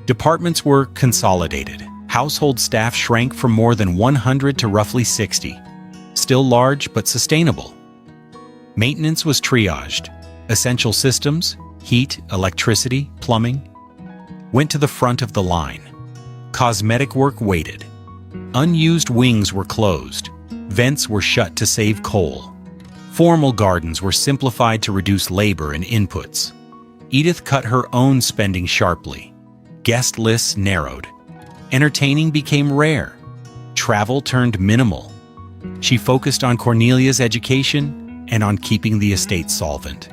Departments were consolidated. Household staff shrank from more than 100 to roughly 60. Still large but sustainable. Maintenance was triaged. Essential systems, heat, electricity, plumbing, went to the front of the line. Cosmetic work waited. Unused wings were closed. Vents were shut to save coal. Formal gardens were simplified to reduce labor and inputs. Edith cut her own spending sharply. Guest lists narrowed. Entertaining became rare. Travel turned minimal. She focused on Cornelia's education and on keeping the estate solvent.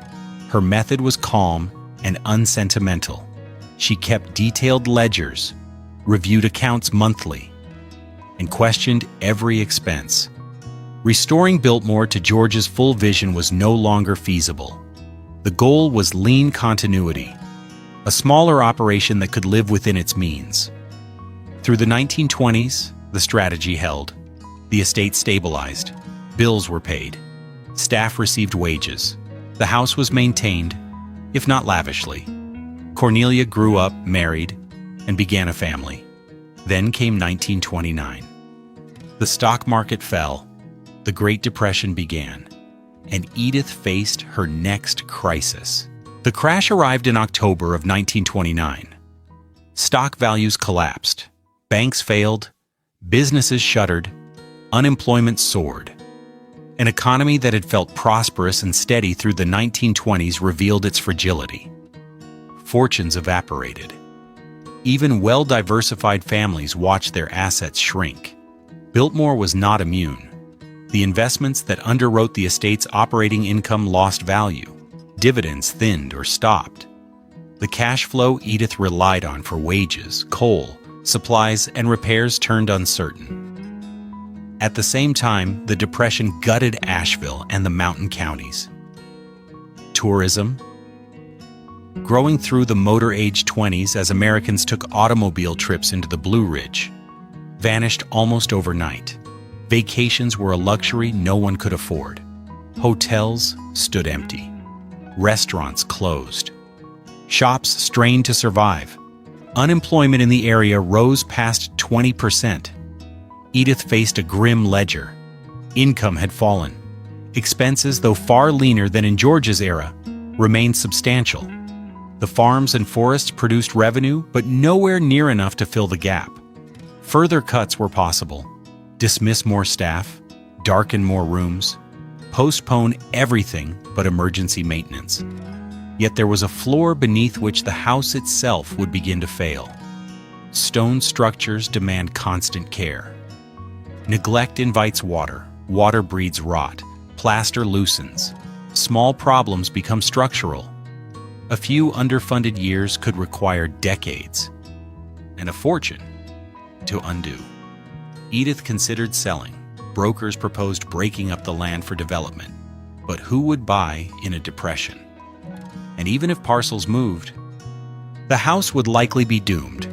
Her method was calm and unsentimental. She kept detailed ledgers, reviewed accounts monthly, and questioned every expense. Restoring Biltmore to George's full vision was no longer feasible. The goal was lean continuity, a smaller operation that could live within its means. Through the 1920s, the strategy held. The estate stabilized. Bills were paid. Staff received wages. The house was maintained, if not lavishly. Cornelia grew up, married, and began a family. Then came 1929. The stock market fell, the Great Depression began, and Edith faced her next crisis. The crash arrived in October of 1929. Stock values collapsed, banks failed, businesses shuttered, unemployment soared. An economy that had felt prosperous and steady through the 1920s revealed its fragility. Fortunes evaporated. Even well-diversified families watched their assets shrink. Biltmore was not immune. The investments that underwrote the estate's operating income lost value. Dividends thinned or stopped. The cash flow Edith relied on for wages, coal, supplies, and repairs turned uncertain. At the same time, the Depression gutted Asheville and the mountain counties. Tourism, growing through the motor-age 20s as Americans took automobile trips into the Blue Ridge, vanished almost overnight. Vacations were a luxury no one could afford. Hotels stood empty. Restaurants closed. Shops strained to survive. Unemployment in the area rose past 20%. Edith faced a grim ledger. Income had fallen. Expenses, though far leaner than in George's era, remained substantial. The farms and forests produced revenue, but nowhere near enough to fill the gap. Further cuts were possible. Dismiss more staff, darken more rooms, postpone everything but emergency maintenance. Yet there was a floor beneath which the house itself would begin to fail. Stone structures demand constant care. Neglect invites water, water breeds rot, plaster loosens. Small problems become structural. A few underfunded years could require decades and a fortune to undo. Edith considered selling. Brokers proposed breaking up the land for development. But who would buy in a depression? And even if parcels moved, the house would likely be doomed.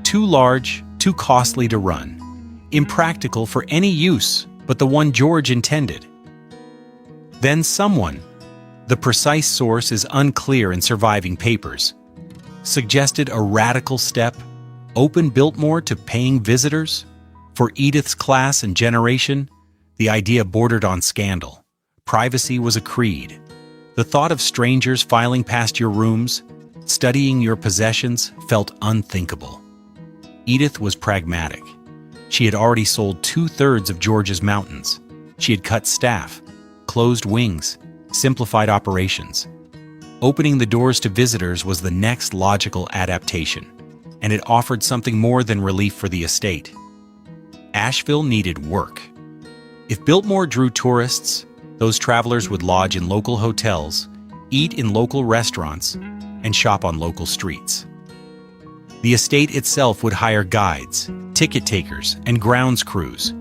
Too large, too costly to run, impractical for any use but the one George intended. Then someone, the precise source is unclear in surviving papers, suggested a radical step: open Biltmore to paying visitors. For Edith's class and generation, the idea bordered on scandal. Privacy was a creed. The thought of strangers filing past your rooms, studying your possessions, felt unthinkable. Edith was pragmatic. She had already sold 2/3 of George's mountains. She had cut staff, closed wings, simplified operations. Opening the doors to visitors was the next logical adaptation, and it offered something more than relief for the estate. Asheville needed work. If Biltmore drew tourists, those travelers would lodge in local hotels, eat in local restaurants, and shop on local streets. The estate itself would hire guides, ticket takers, and grounds crews.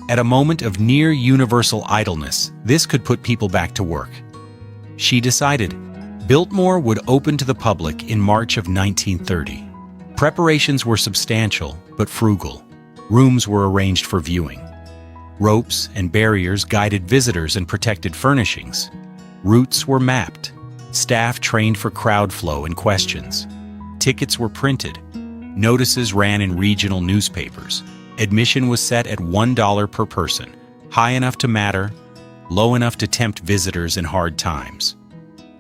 At a moment of near universal idleness, this could put people back to work. She decided Biltmore would open to the public in March of 1930. Preparations were substantial but frugal. Rooms were arranged for viewing. Ropes and barriers guided visitors and protected furnishings. Routes were mapped. Staff trained for crowd flow and questions. Tickets were printed. Notices ran in regional newspapers. Admission was set at $1 per person, high enough to matter, low enough to tempt visitors in hard times.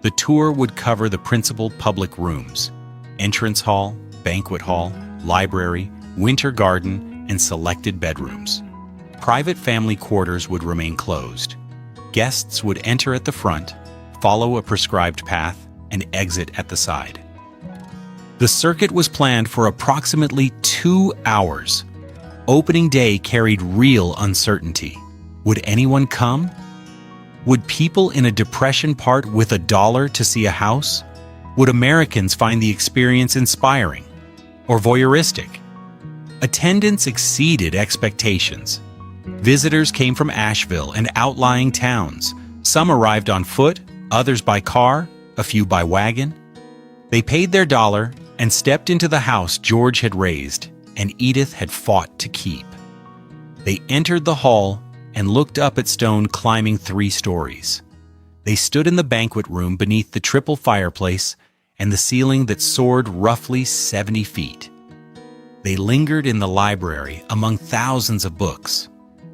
The tour would cover the principal public rooms: entrance hall, banquet hall, library, winter garden, and selected bedrooms. Private family quarters would remain closed. Guests would enter at the front, follow a prescribed path, and exit at the side. The circuit was planned for approximately 2 hours. Opening day carried real uncertainty. Would anyone come? Would people in a depression part with $1 to see a house? Would Americans find the experience inspiring or voyeuristic? Attendance exceeded expectations. Visitors came from Asheville and outlying towns. Some arrived on foot, others by car, a few by wagon. They paid their $1 and stepped into the house George had raised and Edith had fought to keep. They entered the hall and looked up at Stone climbing 3 stories. They stood in the banquet room beneath the triple fireplace and the ceiling that soared roughly 70 feet. They lingered in the library among thousands of books.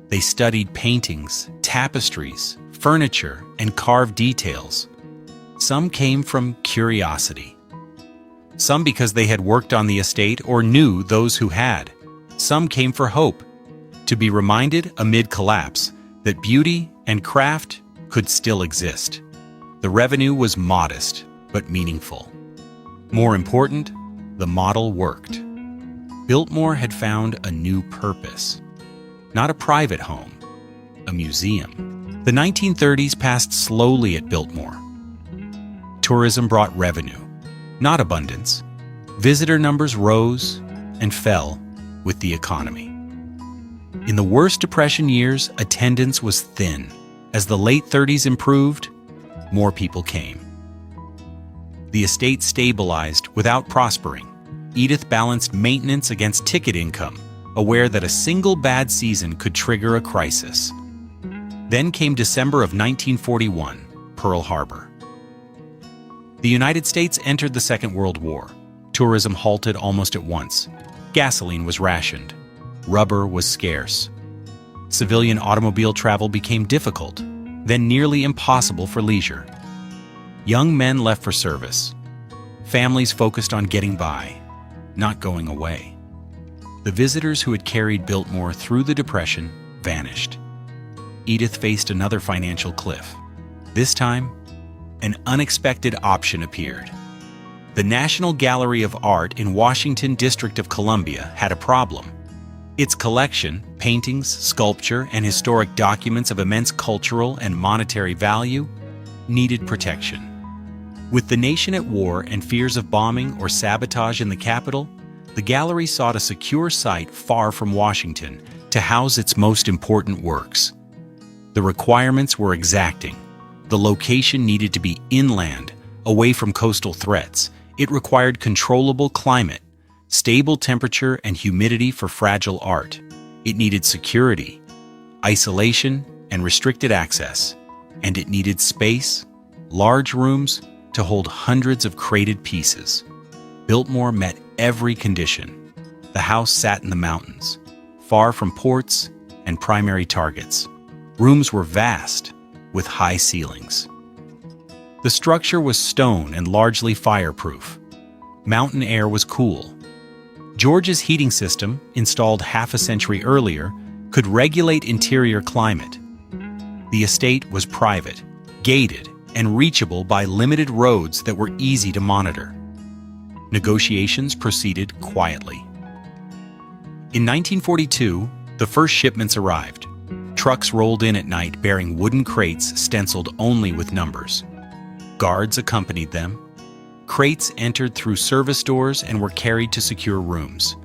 They studied paintings, tapestries, furniture, and carved details. Some came from curiosity. Some because they had worked on the estate or knew those who had. Some came for hope, to be reminded amid collapse that beauty and craft could still exist. The revenue was modest but meaningful. More important, the model worked. Biltmore had found a new purpose. Not a private home, a museum. The 1930s passed slowly at Biltmore. Tourism brought revenue, not abundance. Visitor numbers rose and fell with the economy. In the worst Depression years, attendance was thin. As the late 30s improved, more people came. The estate stabilized without prospering. Edith balanced maintenance against ticket income, aware that a single bad season could trigger a crisis. Then came December of 1941, Pearl Harbor. The United States entered the Second World War. tourism halted almost at once. Gasoline was rationed. Rubber was scarce. Civilian automobile travel became difficult, then nearly impossible for leisure. Young men left for service. Families focused on getting by, not going away. The visitors who had carried Biltmore through the Depression vanished. Edith faced another financial cliff. This time, an unexpected option appeared. The National Gallery of Art in Washington, District of Columbia, had a problem. Its collection, paintings, sculpture, and historic documents of immense cultural and monetary value, needed protection. With the nation at war and fears of bombing or sabotage in the capital, the gallery sought a secure site far from Washington to house its most important works. The requirements were exacting. The location needed to be inland, away from coastal threats. It required controllable climate, stable temperature and humidity for fragile art. It needed security, isolation, and restricted access. And it needed space, large rooms, to hold hundreds of crated pieces. Biltmore met every condition. The house sat in the mountains, far from ports and primary targets. Rooms were vast, with high ceilings. The structure was stone and largely fireproof. Mountain air was cool. George's heating system, installed half a century earlier, could regulate interior climate. The estate was private, gated, and reachable by limited roads that were easy to monitor. Negotiations proceeded quietly. In 1942, the first shipments arrived. Trucks rolled in at night bearing wooden crates stenciled only with numbers. Guards accompanied them. Crates entered through service doors and were carried to secure rooms.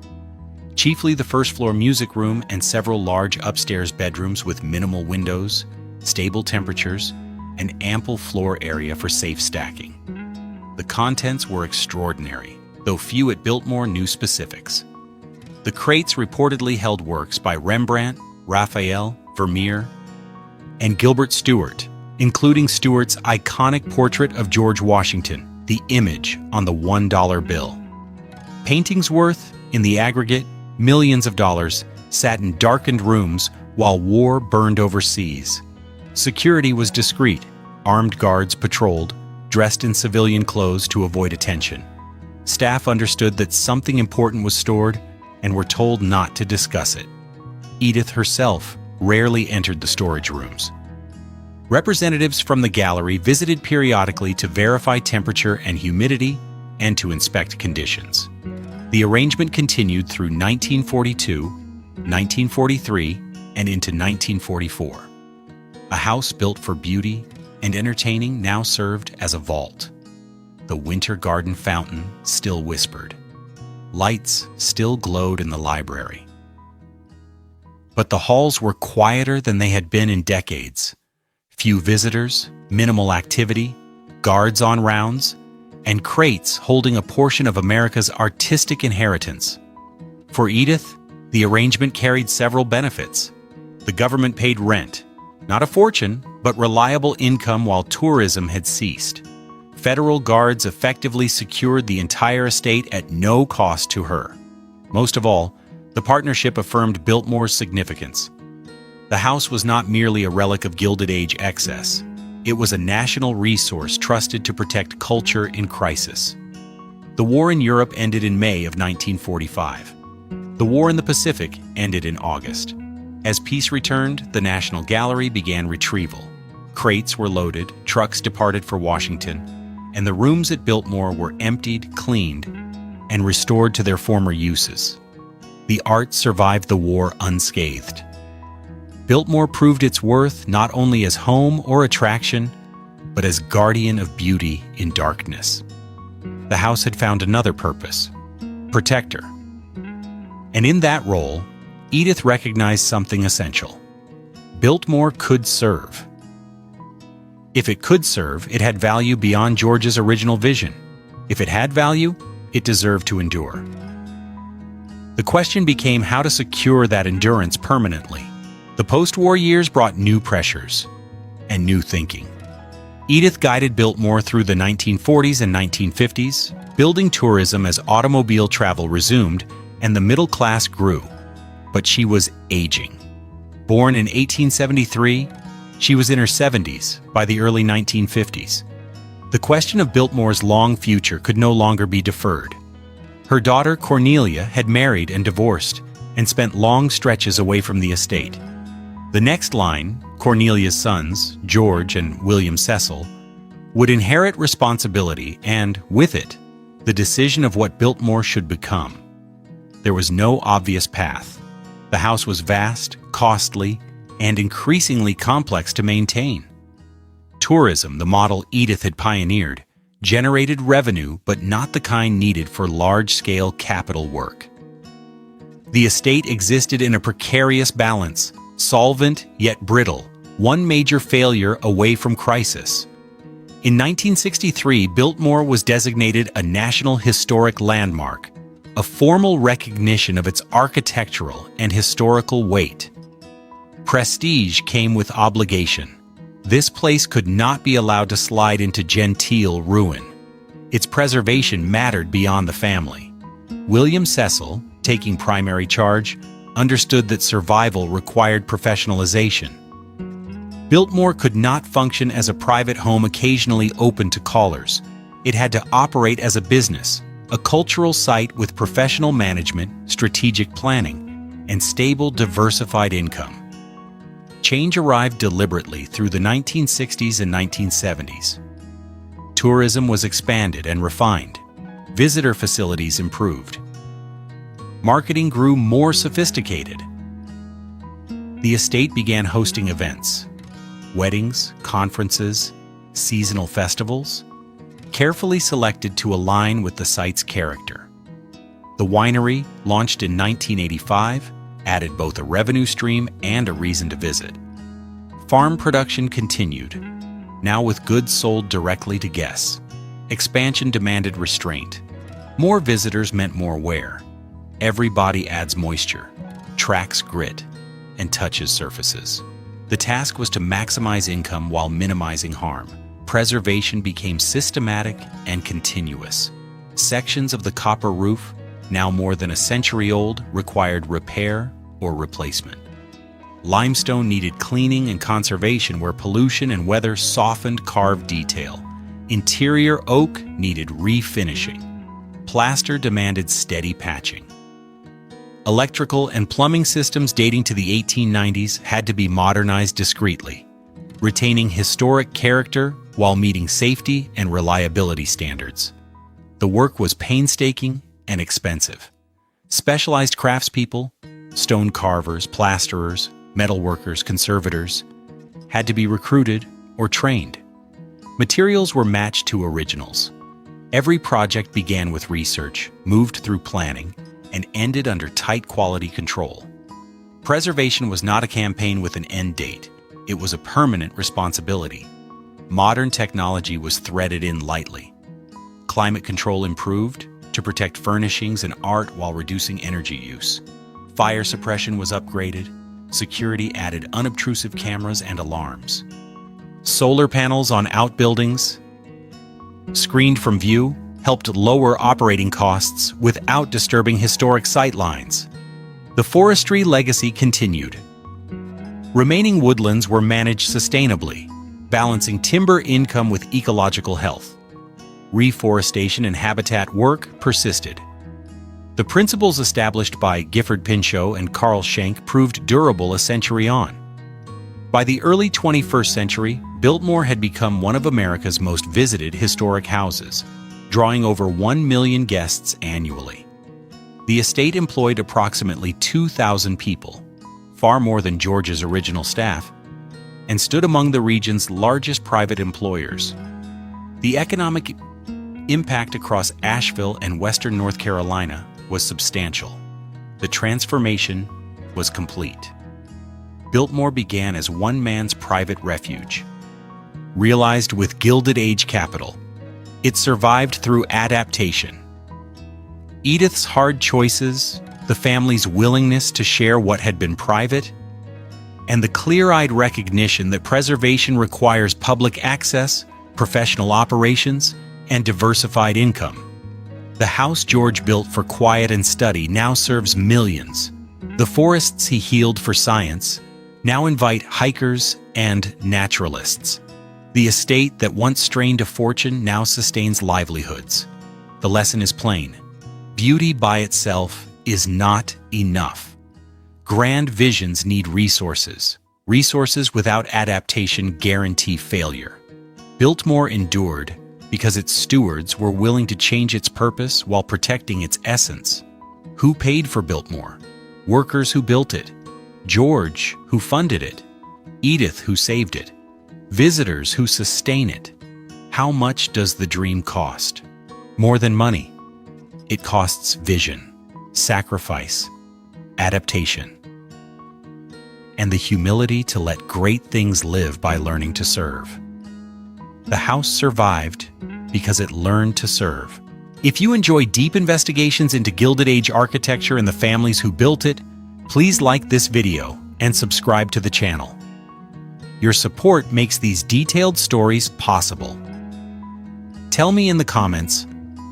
Chiefly the first-floor music room and several large upstairs bedrooms with minimal windows, stable temperatures, and ample floor area for safe stacking. The contents were extraordinary, though few at Biltmore knew specifics. The crates reportedly held works by Rembrandt, Raphael, Vermeer, and Gilbert Stuart, including Stuart's iconic portrait of George Washington, the image on the $1 bill. Paintings worth, in the aggregate, millions of dollars, sat in darkened rooms while war burned overseas. Security was discreet. Armed guards patrolled, dressed in civilian clothes to avoid attention. Staff understood that something important was stored and were told not to discuss it. Edith herself rarely entered the storage rooms. Representatives from the gallery visited periodically to verify temperature and humidity and to inspect conditions. The arrangement continued through 1942, 1943, and into 1944. A house built for beauty and entertaining now served as a vault. The winter garden fountain still whispered. Lights still glowed in the library. But the halls were quieter than they had been in decades. Few visitors, minimal activity, guards on rounds, and crates holding a portion of America's artistic inheritance. For Edith, the arrangement carried several benefits. The government paid rent, not a fortune, but reliable income while tourism had ceased. Federal guards effectively secured the entire estate at no cost to her. Most of all, the partnership affirmed Biltmore's significance. The house was not merely a relic of Gilded Age excess. It was a national resource trusted to protect culture in crisis. The war in Europe ended in May of 1945. The war in the Pacific ended in August. As peace returned, the National Gallery began retrieval. Crates were loaded, trucks departed for Washington, and the rooms at Biltmore were emptied, cleaned, and restored to their former uses. The art survived the war unscathed. Biltmore proved its worth not only as home or attraction, but as guardian of beauty in darkness. The house had found another purpose: protector. And in that role, Edith recognized something essential. Biltmore could serve. If it could serve, it had value beyond George's original vision. If it had value, it deserved to endure. The question became how to secure that endurance permanently. The post-war years brought new pressures and new thinking. Edith guided Biltmore through the 1940s and 1950s, building tourism as automobile travel resumed and the middle class grew. But she was aging. Born in 1873, she was in her 70s by the early 1950s. The question of Biltmore's long future could no longer be deferred. Her daughter Cornelia had married and divorced and spent long stretches away from the estate. The next line, Cornelia's sons, George and William Cecil, would inherit responsibility and, with it, the decision of what Biltmore should become. There was no obvious path. The house was vast, costly, and increasingly complex to maintain. Tourism, the model Edith had pioneered, generated revenue but not the kind needed for large-scale capital work. The estate existed in a precarious balance, solvent yet brittle, one major failure away from crisis. In 1963, Biltmore was designated a National Historic Landmark, a formal recognition of its architectural and historical weight. Prestige came with obligation. This place could not be allowed to slide into genteel ruin. Its preservation mattered beyond the family. William Cecil, taking primary charge, understood that survival required professionalization. Biltmore could not function as a private home occasionally open to callers. It had to operate as a business, a cultural site with professional management, strategic planning, and stable, diversified income. Change arrived deliberately through the 1960s and 1970s. Tourism was expanded and refined. Visitor facilities improved. Marketing grew more sophisticated. The estate began hosting events, weddings, conferences, seasonal festivals, carefully selected to align with the site's character. The winery, launched in 1985, added both a revenue stream and a reason to visit. Farm production continued, now with goods sold directly to guests. Expansion demanded restraint. More visitors meant more wear. Every body adds moisture, tracks grit, and touches surfaces. The task was to maximize income while minimizing harm. Preservation became systematic and continuous. Sections of the copper roof, now more than a century old, required repair or replacement. Limestone needed cleaning and conservation where pollution and weather softened carved detail. Interior oak needed refinishing. Plaster demanded steady patching. Electrical and plumbing systems dating to the 1890s had to be modernized discreetly, retaining historic character while meeting safety and reliability standards. The work was painstaking and expensive. Specialized craftspeople, stone carvers, plasterers, metalworkers, conservators, had to be recruited or trained. Materials were matched to originals. Every project began with research, moved through planning, and ended under tight quality control. Preservation was not a campaign with an end date. It was a permanent responsibility. Modern technology was threaded in lightly. Climate control improved to protect furnishings and art while reducing energy use. Fire suppression was upgraded. Security added unobtrusive cameras and alarms. Solar panels on outbuildings, screened from view, helped lower operating costs without disturbing historic sightlines. The forestry legacy continued. Remaining woodlands were managed sustainably, balancing timber income with ecological health. Reforestation and habitat work persisted. The principles established by Gifford Pinchot and Carl Schenck proved durable a century on. By the early 21st century, Biltmore had become one of America's most visited historic houses, drawing over 1 million guests annually. The estate employed approximately 2,000 people, far more than George's original staff, and stood among the region's largest private employers. The economic impact across Asheville and western North Carolina was substantial. The transformation was complete. Biltmore began as one man's private refuge. Realized with Gilded Age capital, it survived through adaptation. Edith's hard choices, the family's willingness to share what had been private, and the clear-eyed recognition that preservation requires public access professional operations, and diversified income. The house George built for quiet and study now serves millions. The forests he healed for science now invite hikers and naturalists. The estate that once strained a fortune now sustains livelihoods. The lesson is plain. Beauty by itself is not enough. Grand visions need resources. Resources without adaptation guarantee failure. Biltmore endured because its stewards were willing to change its purpose while protecting its essence. Who paid for Biltmore? Workers who built it. George, who funded it. Edith, who saved it. Visitors who sustain it. How much does the dream cost? More than money. It costs vision, sacrifice, adaptation, and the humility to let great things live by learning to serve. The house survived because it learned to serve. If you enjoy deep investigations into Gilded Age architecture and the families who built it, please like this video and subscribe to the channel. Your support makes these detailed stories possible. Tell me in the comments,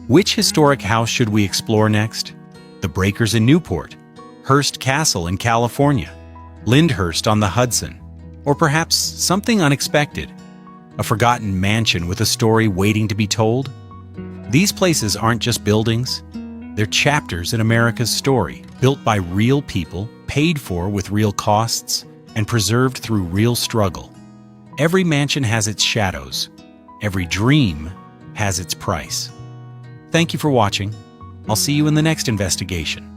which historic house should we explore next? The Breakers in Newport, Hearst Castle in California, Lyndhurst on the Hudson, or perhaps something unexpected, a forgotten mansion with a story waiting to be told? These places aren't just buildings, they're chapters in America's story, built by real people, paid for with real costs, and preserved through real struggle. Every mansion has its shadows. Every dream has its price. Thank you for watching. I'll see you in the next investigation.